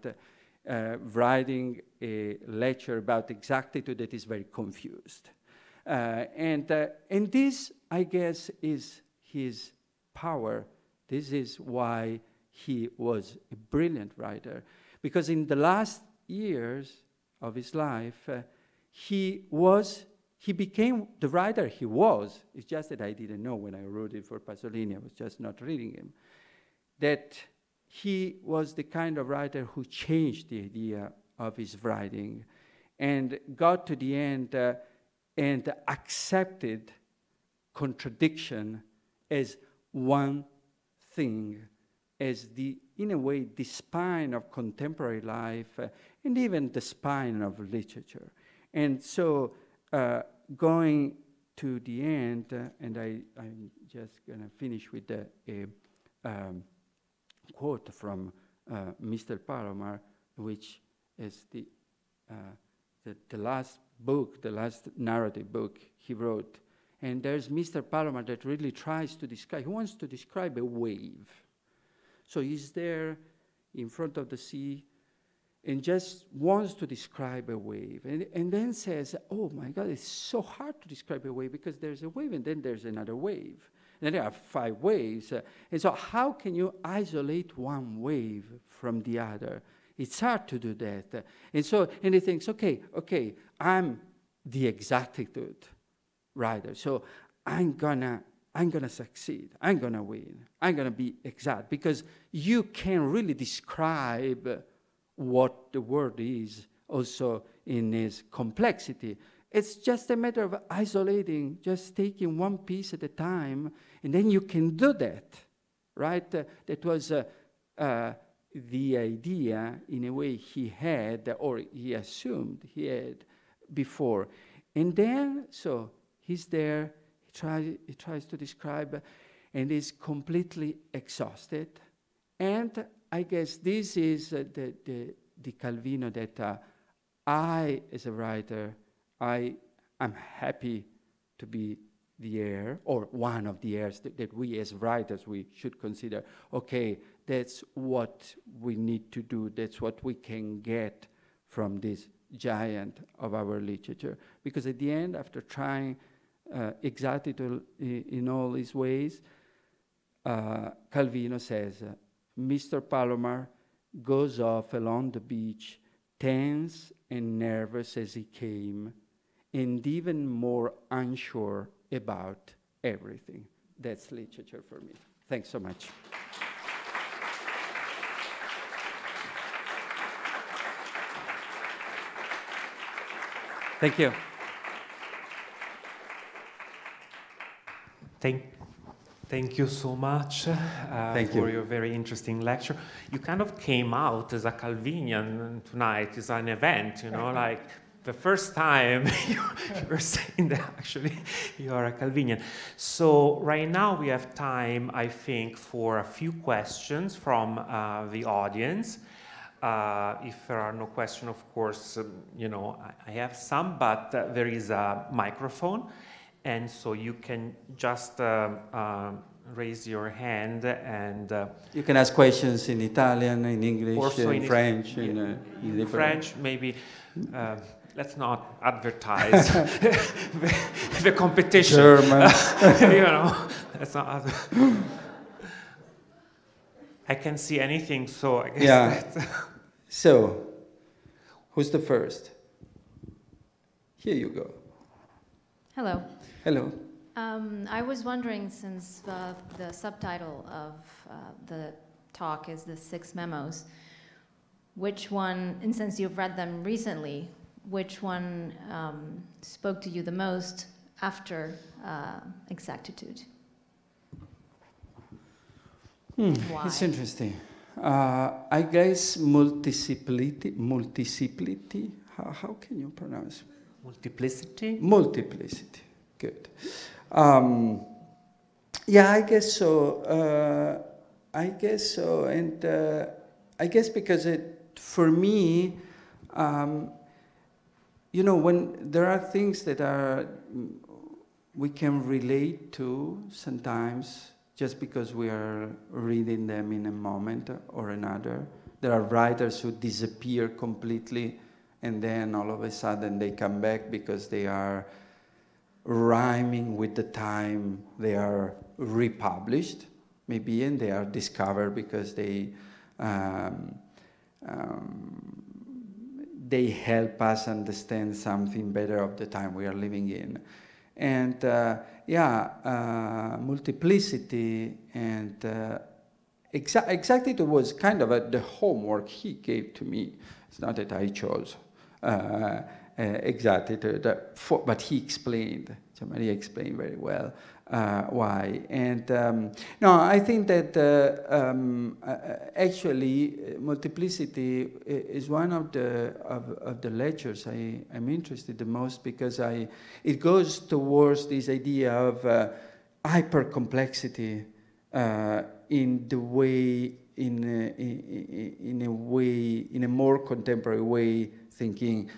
Speaker 4: Writing a lecture about exactitude that is very confused. And this, I guess, is his power. This is why he was a brilliant writer. Because in the last years of his life, he became the writer he was. It's just that I didn't know when I wrote it for Pasolini. I was just not reading him. That he was the kind of writer who changed the idea of his writing and got to the end and accepted contradiction as one thing, as in a way, the spine of contemporary life and even the spine of literature. And so going to the end, and I'm just going to finish with a quote from Mr. Palomar, which is the last book, the last narrative book he wrote. And there's Mr. Palomar that really tries to describe, he wants to describe a wave. So he's there in front of the sea and just wants to describe a wave. And then says, oh my God, it's so hard to describe a wave because there's a wave and then there's another wave. And then there are 5 waves. And so how can you isolate one wave from the other? It's hard to do that. And he thinks, okay, I'm the exactitude writer. So I'm gonna succeed. I'm gonna win. I'm gonna be exact because you can really describe what the world is also in its complexity. It's just a matter of isolating, just taking one piece at a time, and then you can do that, right? That was the idea, in a way, he had, or he assumed he had before. And then, so he's there, he tries to describe, and is completely exhausted. And I guess this is the Calvino that I, as a writer, I'm happy to be the heir, or one of the heirs that we as writers, we should consider, okay, that's what we need to do, that's what we can get from this giant of our literature. Because at the end, after trying exactitude in all his ways, Calvino says, Mr. Palomar goes off along the beach, tense and nervous as he came, and even more unsure about everything. That's literature for me. Thanks so much. Thank you.
Speaker 3: Thank you so much for your very interesting lecture. You kind of came out as a Calvinian tonight. It's an event, you know, like the first time you were saying that actually you are a Calvinian. So right now we have time, I think, for a few questions from the audience. If there are no questions, of course, you know, I have some, but there is a microphone. And so you can just raise your hand and...
Speaker 4: you can ask questions in Italian, in English, in French.
Speaker 3: In French, maybe. Let's not advertise the competition.
Speaker 4: German.
Speaker 3: You know, that's not... I can't see anything, so I guess that's...
Speaker 4: So, who's the first? Here you go.
Speaker 5: Hello.
Speaker 4: Hello.
Speaker 5: I was wondering, since the subtitle of the talk is the 6 memos, which one, and since you've read them recently, which one spoke to you the most after Exactitude? Why?
Speaker 4: It's interesting. I guess multiplicity, how can you pronounce?
Speaker 3: Multiplicity?
Speaker 4: Multiplicity, good. Yeah, I guess so. And I guess because for me, you know, when there are things that we can relate to sometimes just because we are reading them in a moment or another. There are writers who disappear completely and then all of a sudden they come back because they are rhyming with the time they are republished, maybe, and they are discovered because they help us understand something better of the time we are living in. And multiplicity and exactitude was kind of the homework he gave to me. It's not that I chose exactitude, but he explained, Maria explained very well why. And no, I think that actually multiplicity is one of the lectures I'm interested the most because it goes towards this idea of hypercomplexity in the way, in a more contemporary way, thinking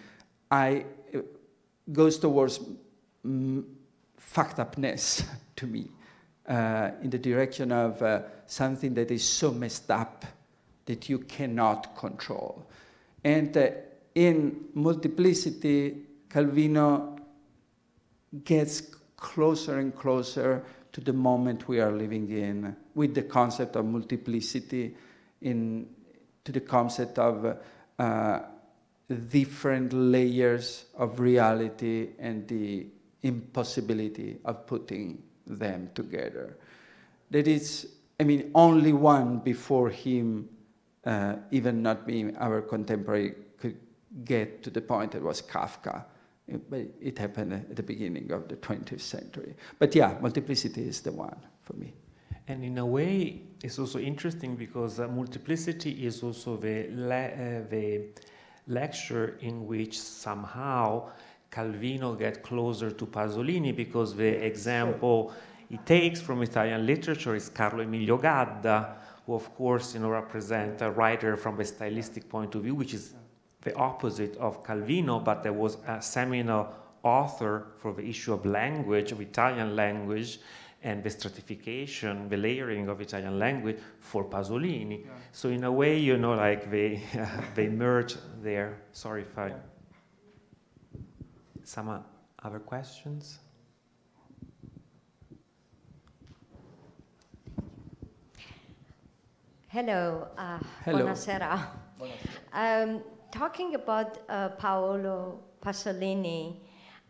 Speaker 4: goes towards fucked upness to me, in the direction of something that is so messed up that you cannot control. And in multiplicity, Calvino gets closer and closer to the moment we are living in, with the concept of multiplicity, to the concept of different layers of reality and the impossibility of putting them together. That is, I mean, only one before him, even not being our contemporary, could get to the point that was Kafka. But it happened at the beginning of the 20th century. But yeah, multiplicity is the one for me.
Speaker 3: And in a way, it's also interesting because multiplicity is also the lecture in which somehow Calvino gets closer to Pasolini, because the example he takes from Italian literature is Carlo Emilio Gadda, who of course represents a writer from a stylistic point of view, which is the opposite of Calvino, but there was a seminal author for the issue of language, of Italian language, and the stratification, the layering of Italian language for Pasolini. Yeah. So in a way, like they merge there. Sorry if I... Some other questions?
Speaker 6: Hello.
Speaker 4: Hello.
Speaker 6: Buonasera. Talking about Paolo Pasolini,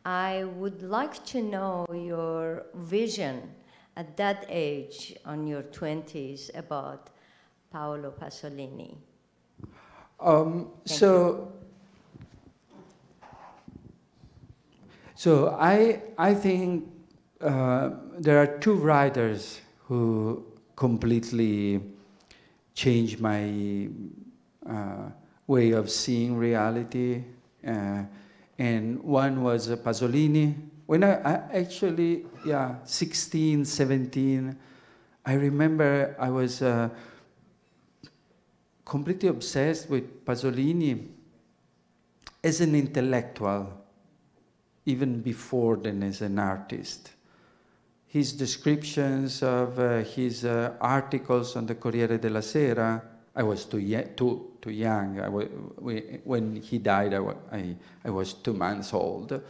Speaker 6: I would like to know your vision at that age, on your 20s, about Paolo Pasolini.
Speaker 4: So I think there are two writers who completely changed my way of seeing reality, and one was Pasolini. When I actually, 16, 17, I remember I was completely obsessed with Pasolini as an intellectual, even before then as an artist. His descriptions of his articles on the Corriere della Sera, I was too young. When he died, I was 2 months old.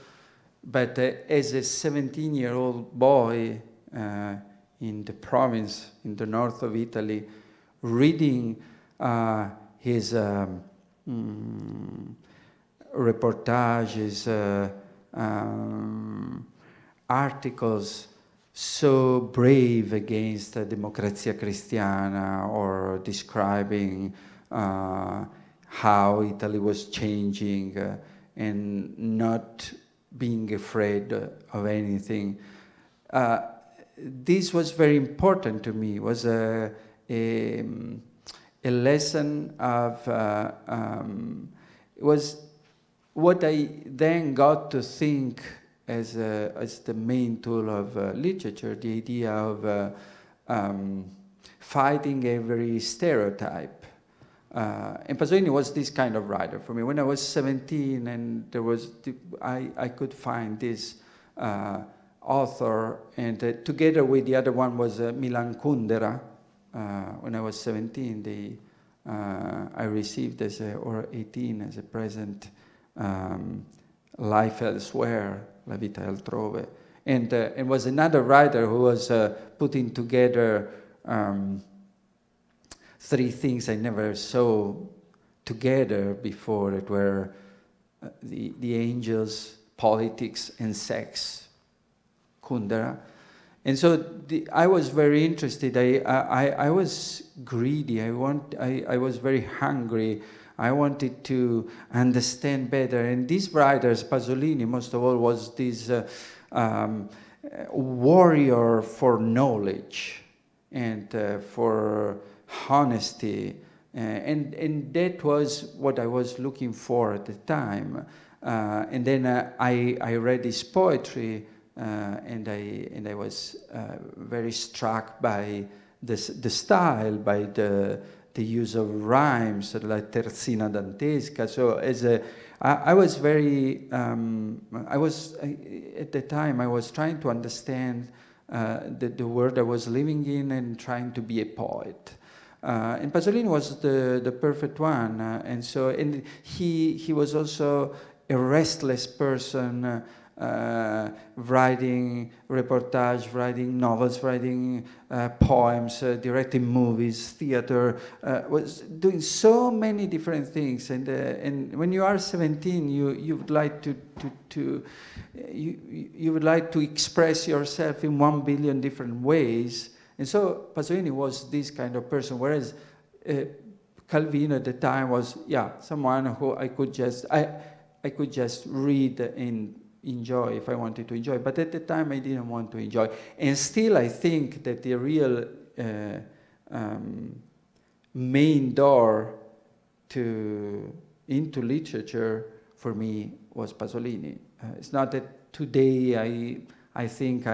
Speaker 4: But as a 17-year-old boy in the province, in the north of Italy, reading his reportages, articles so brave against Democrazia Cristiana, or describing how Italy was changing and not being afraid of anything. This was very important to me. It was a lesson of, it was what I then got to think as the main tool of literature, the idea of fighting every stereotype. And Pasolini was this kind of writer for me. When I was 17 and there was, I could find this author, and together with the other one was Milan Kundera. When I was 17, I received or 18 as a present Life Elsewhere, La Vita Altrove. And it was another writer who was putting together three things I never saw together before, that were the angels, politics, and sex, Kundera. And so I was very interested. I was greedy. I was very hungry. I wanted to understand better. And these writers, Pasolini, most of all, was this warrior for knowledge and for honesty. And that was what I was looking for at the time. And then I read his poetry, and I was very struck by the style, by the use of rhymes, like terzina dantesca. So I was very, at the time, I was trying to understand the world I was living in and trying to be a poet. And Pasolini was the perfect one. And he was also a restless person, writing reportage, writing novels, writing poems, directing movies, theater, was doing so many different things. And when you are 17, you would like you would like to express yourself in 1 billion different ways. And so Pasolini was this kind of person, whereas Calvino at the time was, someone who I could just read and enjoy if I wanted to enjoy. But at the time, I didn't want to enjoy. And still, I think that the real main door into literature for me was Pasolini. It's not that today I think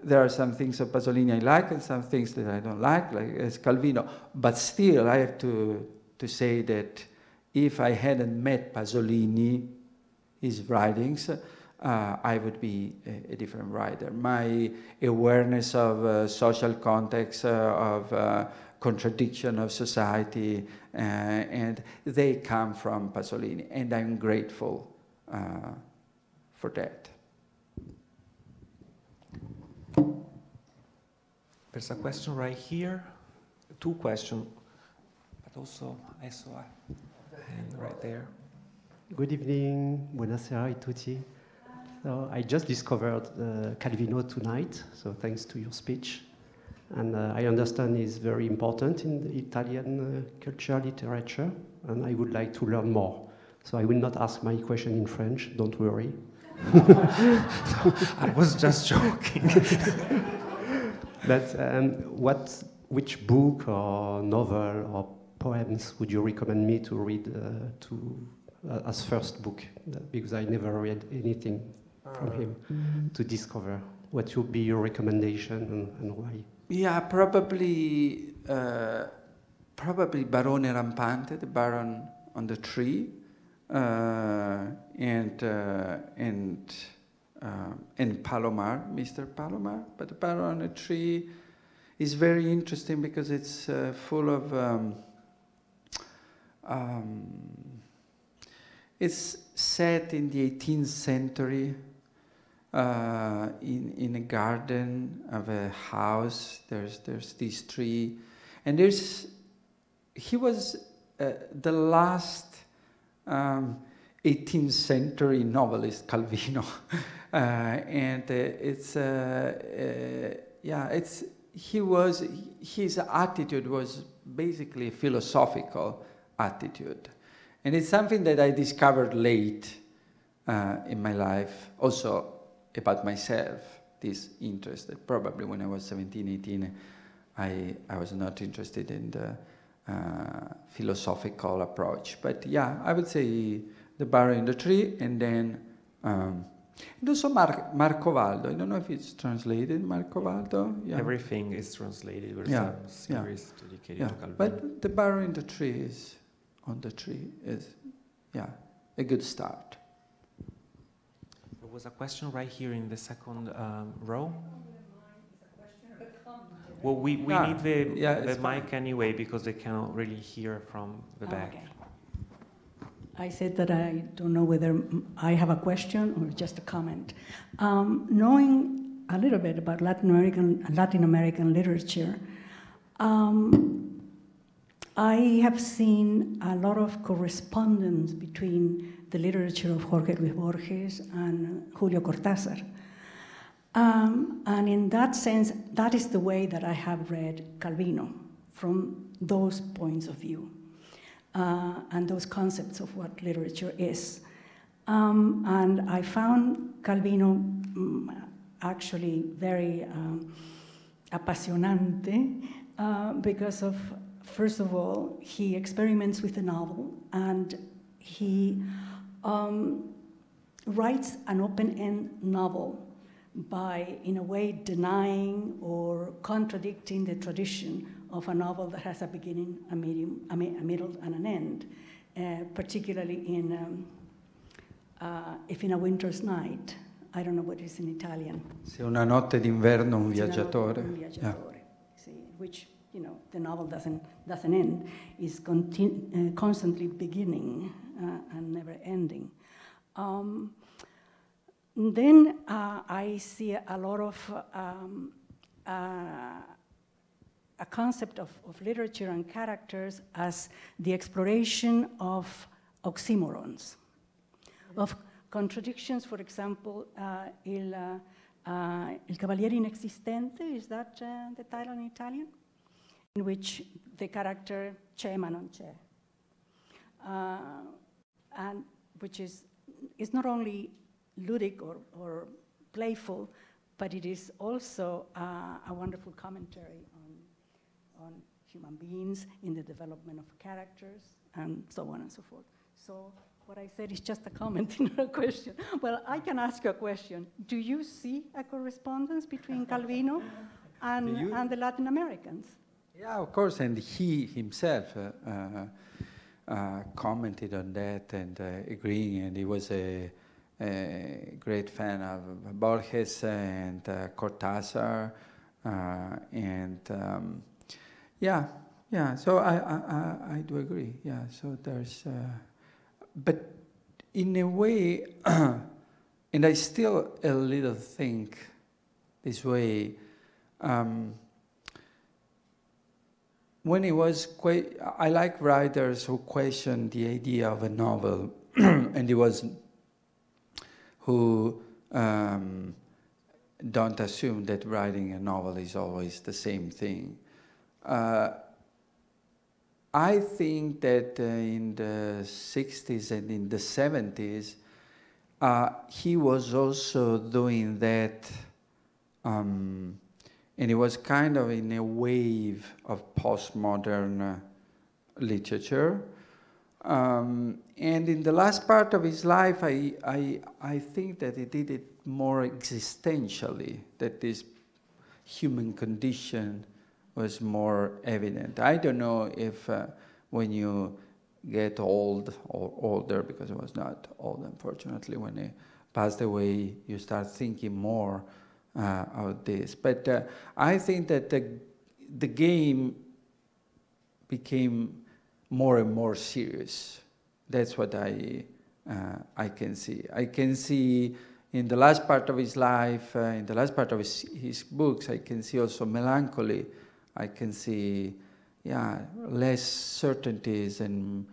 Speaker 4: there are some things of Pasolini I like and some things that I don't like as Calvino. But still, I have to say that if I hadn't met Pasolini, his writings, I would be a different writer. My awareness of social context, of contradiction of society, and they come from Pasolini, and I'm grateful for that.
Speaker 3: There's a question right here, 2 questions, but also I saw a hand right there.
Speaker 7: Good evening, buonasera a tutti. So I just discovered Calvino tonight, so thanks to your speech. And I understand it's very important in the Italian culture, literature, and I would like to learn more. So I will not ask my question in French, don't worry.
Speaker 3: I was just joking.
Speaker 7: But which book or novel or poems would you recommend me to read as first book? Because I never read anything from him to discover. What would be your recommendation and why?
Speaker 4: Yeah, probably Barone Rampante, the Baron on the Tree, and Palomar, Mr. Palomar. But the Baron on the Tree is very interesting because it's full of it's set in the 18th century in a garden of a house. There's this tree, and he was the last 18th century novelist, Calvino, and his attitude was basically a philosophical attitude. And it's something that I discovered late in my life, also about myself, this interest. That probably when I was 17, 18, I was not interested in the philosophical approach. But yeah, I would say the barrow in the tree, and then and also 𝐈𝐭𝐚𝐥𝐸. I don't know if it's translated, 𝐈𝐭𝐚𝐥𝐸. Yeah.
Speaker 3: Everything is translated. There's
Speaker 4: Yeah,
Speaker 3: a series dedicated
Speaker 4: Yeah,
Speaker 3: to Calvino.
Speaker 4: but the barrow in the tree is, on the tree is, yeah, a good start.
Speaker 3: There was a question right here in the second row. Well, we need the mic anyway because they cannot really hear from the back.
Speaker 8: Okay. I said that I don't know whether I have a question or just a comment. Knowing a little bit about Latin American literature, I have seen a lot of correspondence between the literature of Jorge Luis Borges and Julio Cortázar. And in that sense, that is the way that I have read Calvino, from those points of view and those concepts of what literature is. And I found Calvino actually very apasionante because of, first of all, he experiments with the novel and he writes an open-end novel by, in a way, denying or contradicting the tradition of a novel that has a beginning, a medium, a middle, and an end, particularly in If in a Winter's Night. I don't know what is in Italian.
Speaker 4: Se una notte d'inverno un viaggiatore.
Speaker 8: Yeah. See, which, you know, the novel doesn't end, is constantly beginning and never ending. Then I see a lot of a concept of literature and characters as the exploration of oxymorons, of contradictions. For example, 𝐈𝐿 𝐶avaliere inexistente, is that the title in Italian? In which the character c'è ma non c'è. And which is not only ludic or playful, but it is also a wonderful commentary on human beings in the development of characters and so on and so forth. So what I said is just a comment, not a question. Well, I can ask you a question. Do you see a correspondence between Calvino and the Latin Americans?
Speaker 4: Yeah, of course, and he himself commented on that and agreeing, and he was a great fan of Borges and Cortázar, and so I do agree, yeah, so there's, but in a way, and I still a little think this way, when it was I like writers who question the idea of a novel, and it was who don't assume that writing a novel is always the same thing. I think that in the 60s and in the 70s, he was also doing that, and it was kind of in a wave of postmodern literature. And in the last part of his life, I think that he did it more existentially, that this human condition was more evident. I don't know if when you get old or older, because I was not old, unfortunately, when he passed away, you start thinking more of this. But I think that the game became more and more serious. That's what I can see. I can see in the last part of his life, in the last part of his books, I can see also melancholy. I can see, yeah, less certainties and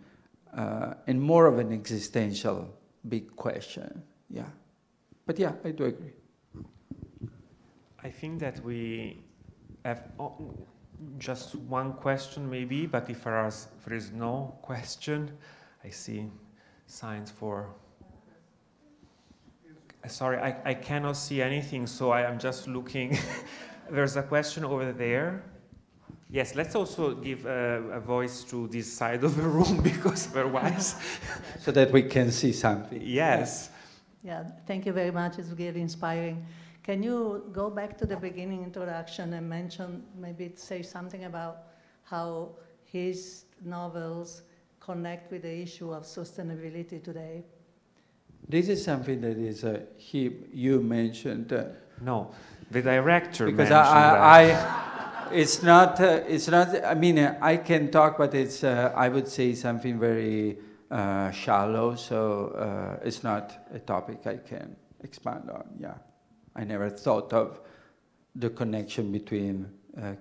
Speaker 4: more of an existential big question. Yeah, but yeah, I do agree.
Speaker 3: I think that we have just one question maybe, but if there is no question, I see signs for... Sorry, I cannot see anything, so I am just looking. There's a question over there. Yes, let's also give a voice to this side of the room, because otherwise...
Speaker 4: so that we can see something.
Speaker 3: Yes.
Speaker 9: Yeah, thank you very much. It's really inspiring. Can you go back to the beginning introduction and mention, maybe say something about how his novels connect with the issue of sustainability today?
Speaker 4: This is something that is you mentioned.
Speaker 3: No, the director
Speaker 4: because
Speaker 3: mentioned
Speaker 4: it's not. I mean, I can talk, but it's. I would say something very shallow. So it's not a topic I can expand on. Yeah, I never thought of the connection between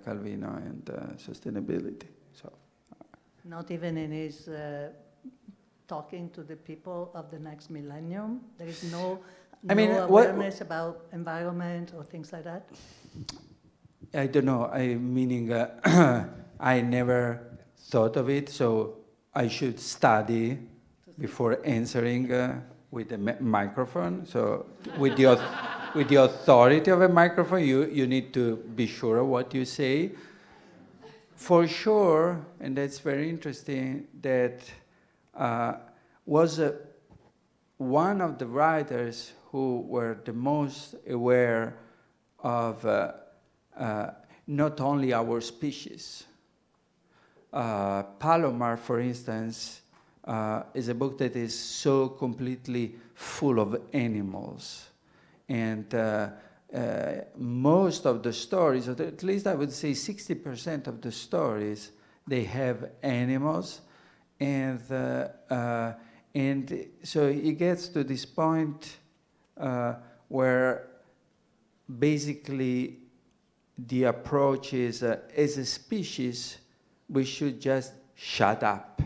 Speaker 4: Calvino and sustainability. So
Speaker 9: not even in his talking to the people of the next millennium. There is no awareness about environment or things like that.
Speaker 4: I don't know. Meaning, I never thought of it, so I should study before answering with a microphone. So, with the authority of a microphone, you need to be sure of what you say. For sure, and that's very interesting, that was one of the writers who were the most aware of not only our species. Palomar, for instance, is a book that is so completely full of animals. And most of the stories, or at least I would say 60% of the stories, they have animals. And so he gets to this point where basically the approach is, as a species, we should just shut up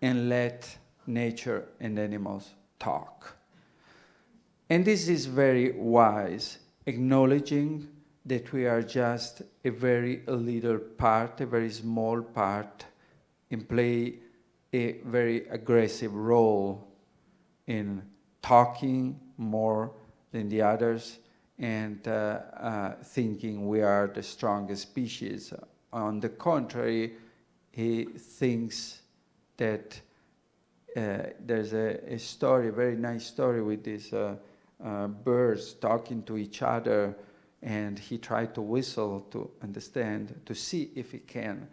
Speaker 4: and let nature and animals talk. And this is very wise, acknowledging that we are just a very little part, a very small part, and play a very aggressive role in talking more than the others and thinking we are the strongest species. On the contrary, he thinks that there's a story, a very nice story with these birds talking to each other, and he tried to whistle to understand, to see if he can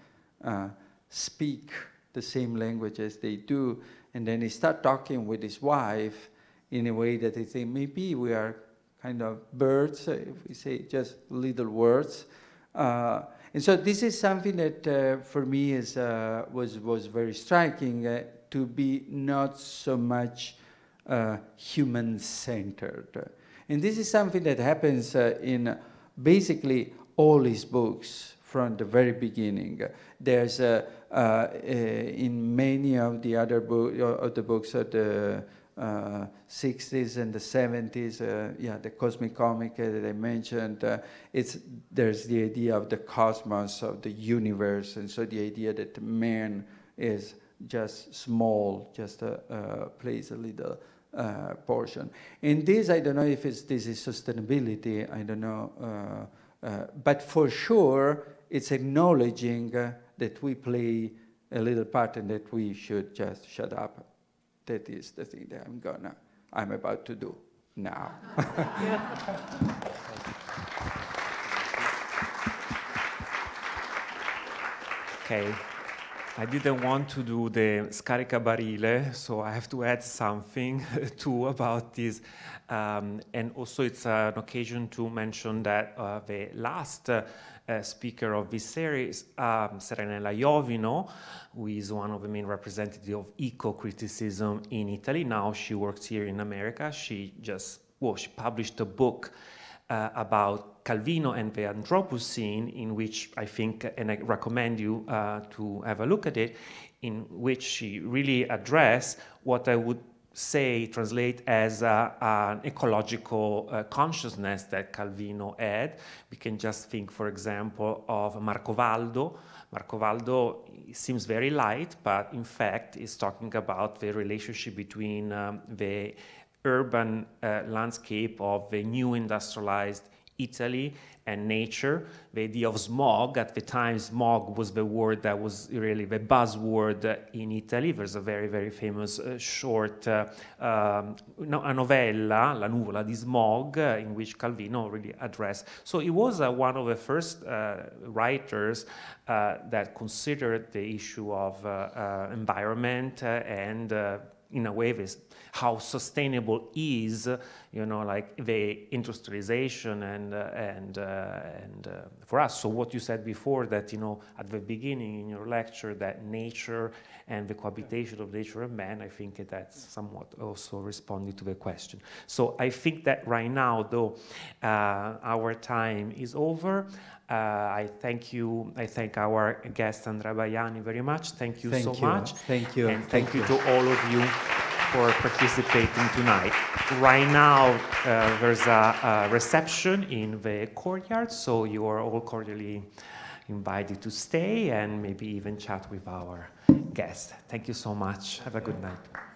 Speaker 4: speak the same language as they do, and then he started talking with his wife in a way that he think maybe we are kind of birds, if we say just little words. And so this is something that for me is, was very striking, to be not so much human-centered. And this is something that happens in basically all his books from the very beginning. There's in many of the other books of the 60s and the 70s, yeah, the cosmic comic that I mentioned, there's the idea of the cosmos, of the universe, and so the idea that man is just small, just plays a little portion. In this, I don't know if this is sustainability, I don't know, but for sure, it's acknowledging that we play a little part and that we should just shut up. That is the thing that I'm about to do now.
Speaker 3: Okay. I didn't want to do the scaricabarile, so I have to add something too about this. And also it's an occasion to mention that the last speaker of this series, Serenella Iovino, who is one of the main representatives of eco-criticism in Italy. Now she works here in America. She published a book about Calvino and the Anthropocene, in which I think, and I recommend you to have a look at it, in which she really addressed what I would translate as an ecological consciousness that Calvino had. We can just think, for example, of Marcovaldo. Marcovaldo seems very light, but in fact is talking about the relationship between the urban landscape of the new industrialized Italy and nature. The idea of smog, at the time smog was the word that was really the buzzword in Italy. There's a very, very famous short a novella, La nuvola di smog, in which Calvino really addressed. So he was one of the first writers that considered the issue of environment and in a way this how sustainable is, you know, like the industrialization and for us. So what you said before, that, you know, at the beginning in your lecture, that nature and the cohabitation of nature and man, I think that's somewhat also responding to the question. So I think that right now, though, our time is over. I thank you. I thank our guest Andrea Bajani very much. Thank you so much.
Speaker 4: Thank you.
Speaker 3: And thank you to all of you for participating tonight. Right now, there's a reception in the courtyard, so you are all cordially invited to stay and maybe even chat with our guests. Thank you so much. Have a good night.